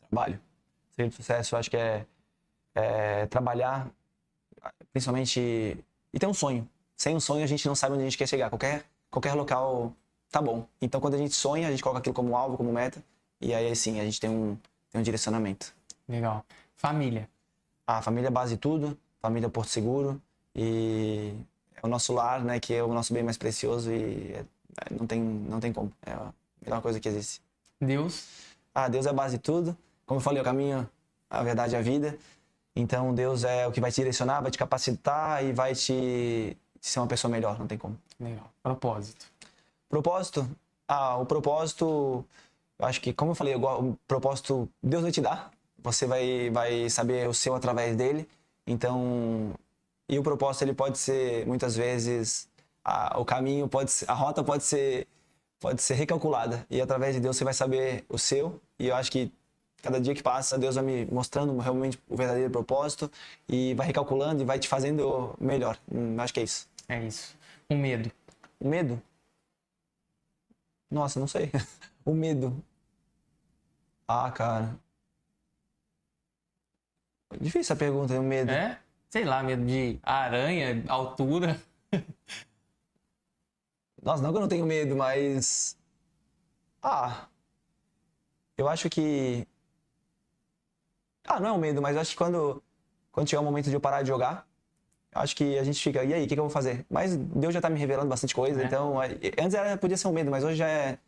B: Trabalho. O segredo do sucesso, eu acho que é trabalhar, principalmente, e ter um sonho. Sem um sonho, a gente não sabe onde a gente quer chegar. Qualquer local tá bom. Então, quando a gente sonha, a gente coloca aquilo como alvo, como meta, e aí sim, a gente tem um direcionamento.
A: Legal. Família.
B: A família é base de tudo, família é Porto Seguro, e é o nosso lar, né, que é o nosso bem mais precioso, e não tem como. É a melhor coisa que existe.
A: Deus.
B: Deus é a base de tudo. Como eu falei, o caminho a verdade é a vida. Então Deus é o que vai te direcionar, vai te capacitar e vai te ser uma pessoa melhor, não tem como.
A: Legal. Propósito.
B: Propósito? O propósito, eu acho que, como eu falei, o propósito Deus vai te dar. Você vai saber o seu através dele. Então, e o propósito ele pode ser, muitas vezes, o caminho pode ser, a rota pode ser recalculada. E através de Deus você vai saber o seu. E eu acho que cada dia que passa, Deus vai me mostrando realmente o verdadeiro propósito e vai recalculando e vai te fazendo melhor. Acho que é isso.
A: É isso. O medo.
B: O medo? Nossa, não sei. O medo. Cara. Difícil a pergunta, o medo.
A: É? Sei lá, medo de aranha, altura.
B: Nossa, não que eu não tenho medo, mas... eu acho que... não é um medo, mas eu acho que quando chegar o momento de eu parar de jogar, eu acho que a gente fica, e aí, o que eu vou fazer? Mas Deus já tá me revelando bastante coisa, então... Antes podia ser um medo, mas hoje já é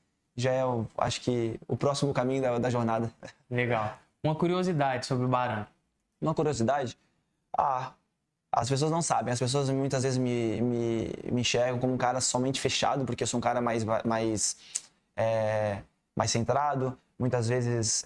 B: acho que, o próximo caminho da jornada.
A: Legal. Uma curiosidade sobre o Baran.
B: Uma curiosidade? As pessoas não sabem. As pessoas muitas vezes me enxergam como um cara somente fechado, porque eu sou um cara mais centrado. Muitas vezes,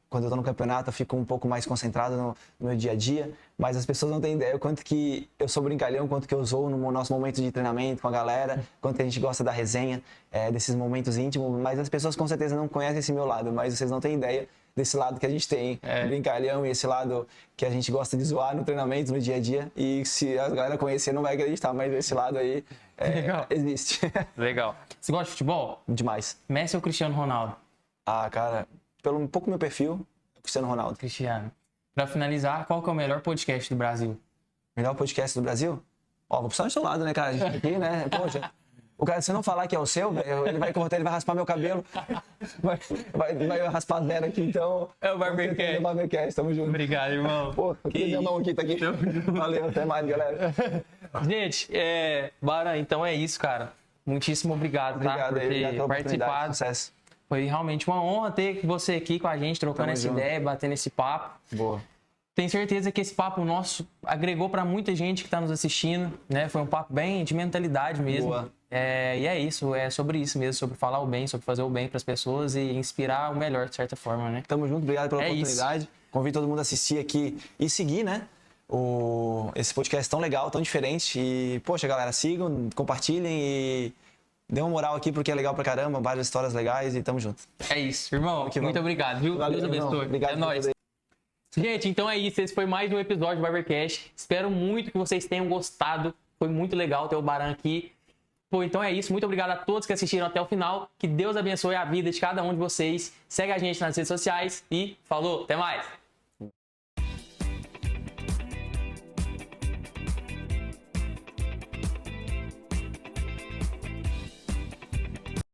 B: quando eu tô no campeonato, eu fico um pouco mais concentrado no meu dia a dia. Mas as pessoas não têm ideia o quanto que eu sou brincalhão, quanto que eu zoo no nosso momento de treinamento com a galera, quanto que a gente gosta da resenha, desses momentos íntimos. Mas as pessoas com certeza não conhecem esse meu lado, mas vocês não têm ideia desse lado que a gente tem, brincalhão, e esse lado que a gente gosta de zoar no treinamento, no dia a dia. E se a galera conhecer, não vai acreditar, mas esse lado aí existe.
A: Legal. Você gosta de futebol?
B: Demais.
A: Messi ou Cristiano Ronaldo?
B: Cara, pelo um pouco meu perfil, Cristiano Ronaldo.
A: Cristiano. Pra finalizar, qual que é o melhor podcast do Brasil?
B: Melhor podcast do Brasil? Vou precisar do seu lado, né, cara? A gente aqui, né? Poxa. O cara, se eu não falar que é o seu, ele vai cortar, ele vai raspar meu cabelo. Vai raspar zero aqui, então.
A: É o Barbercast.
B: É o Barbercast, tamo junto.
A: Obrigado, irmão.
B: Pô, minha mão aqui, tá aqui. Valeu, até mais, galera.
A: Gente, Baran, então é isso, cara. Muitíssimo obrigado, tá? Por ter participado.
B: Sucesso.
A: Foi realmente uma honra ter você aqui com a gente, trocando essa ideia, batendo esse papo.
B: Boa.
A: Tenho certeza que esse papo nosso agregou para muita gente que está nos assistindo, né? Foi um papo bem de mentalidade mesmo.
B: Boa.
A: E é isso, é sobre isso mesmo, sobre falar o bem, sobre fazer o bem para as pessoas e inspirar o melhor, de certa forma, né?
B: Tamo junto, obrigado pela oportunidade.
A: Isso.
B: Convido todo mundo a assistir aqui e seguir, né? Esse podcast tão legal, tão diferente. E, poxa, galera, sigam, compartilhem e dê uma moral aqui porque é legal pra caramba, várias histórias legais e tamo junto.
A: É isso, irmão. Muito obrigado, viu?
B: Valeu,
A: Deus abençoe.
B: Irmão. Obrigado.
A: É nóis. Gente, então é isso. Esse foi mais um episódio do Barbercast. Espero muito que vocês tenham gostado. Foi muito legal ter o Baran aqui. Então é isso. Muito obrigado a todos que assistiram até o final. Que Deus abençoe a vida de cada um de vocês. Segue a gente nas redes sociais e falou. Até mais.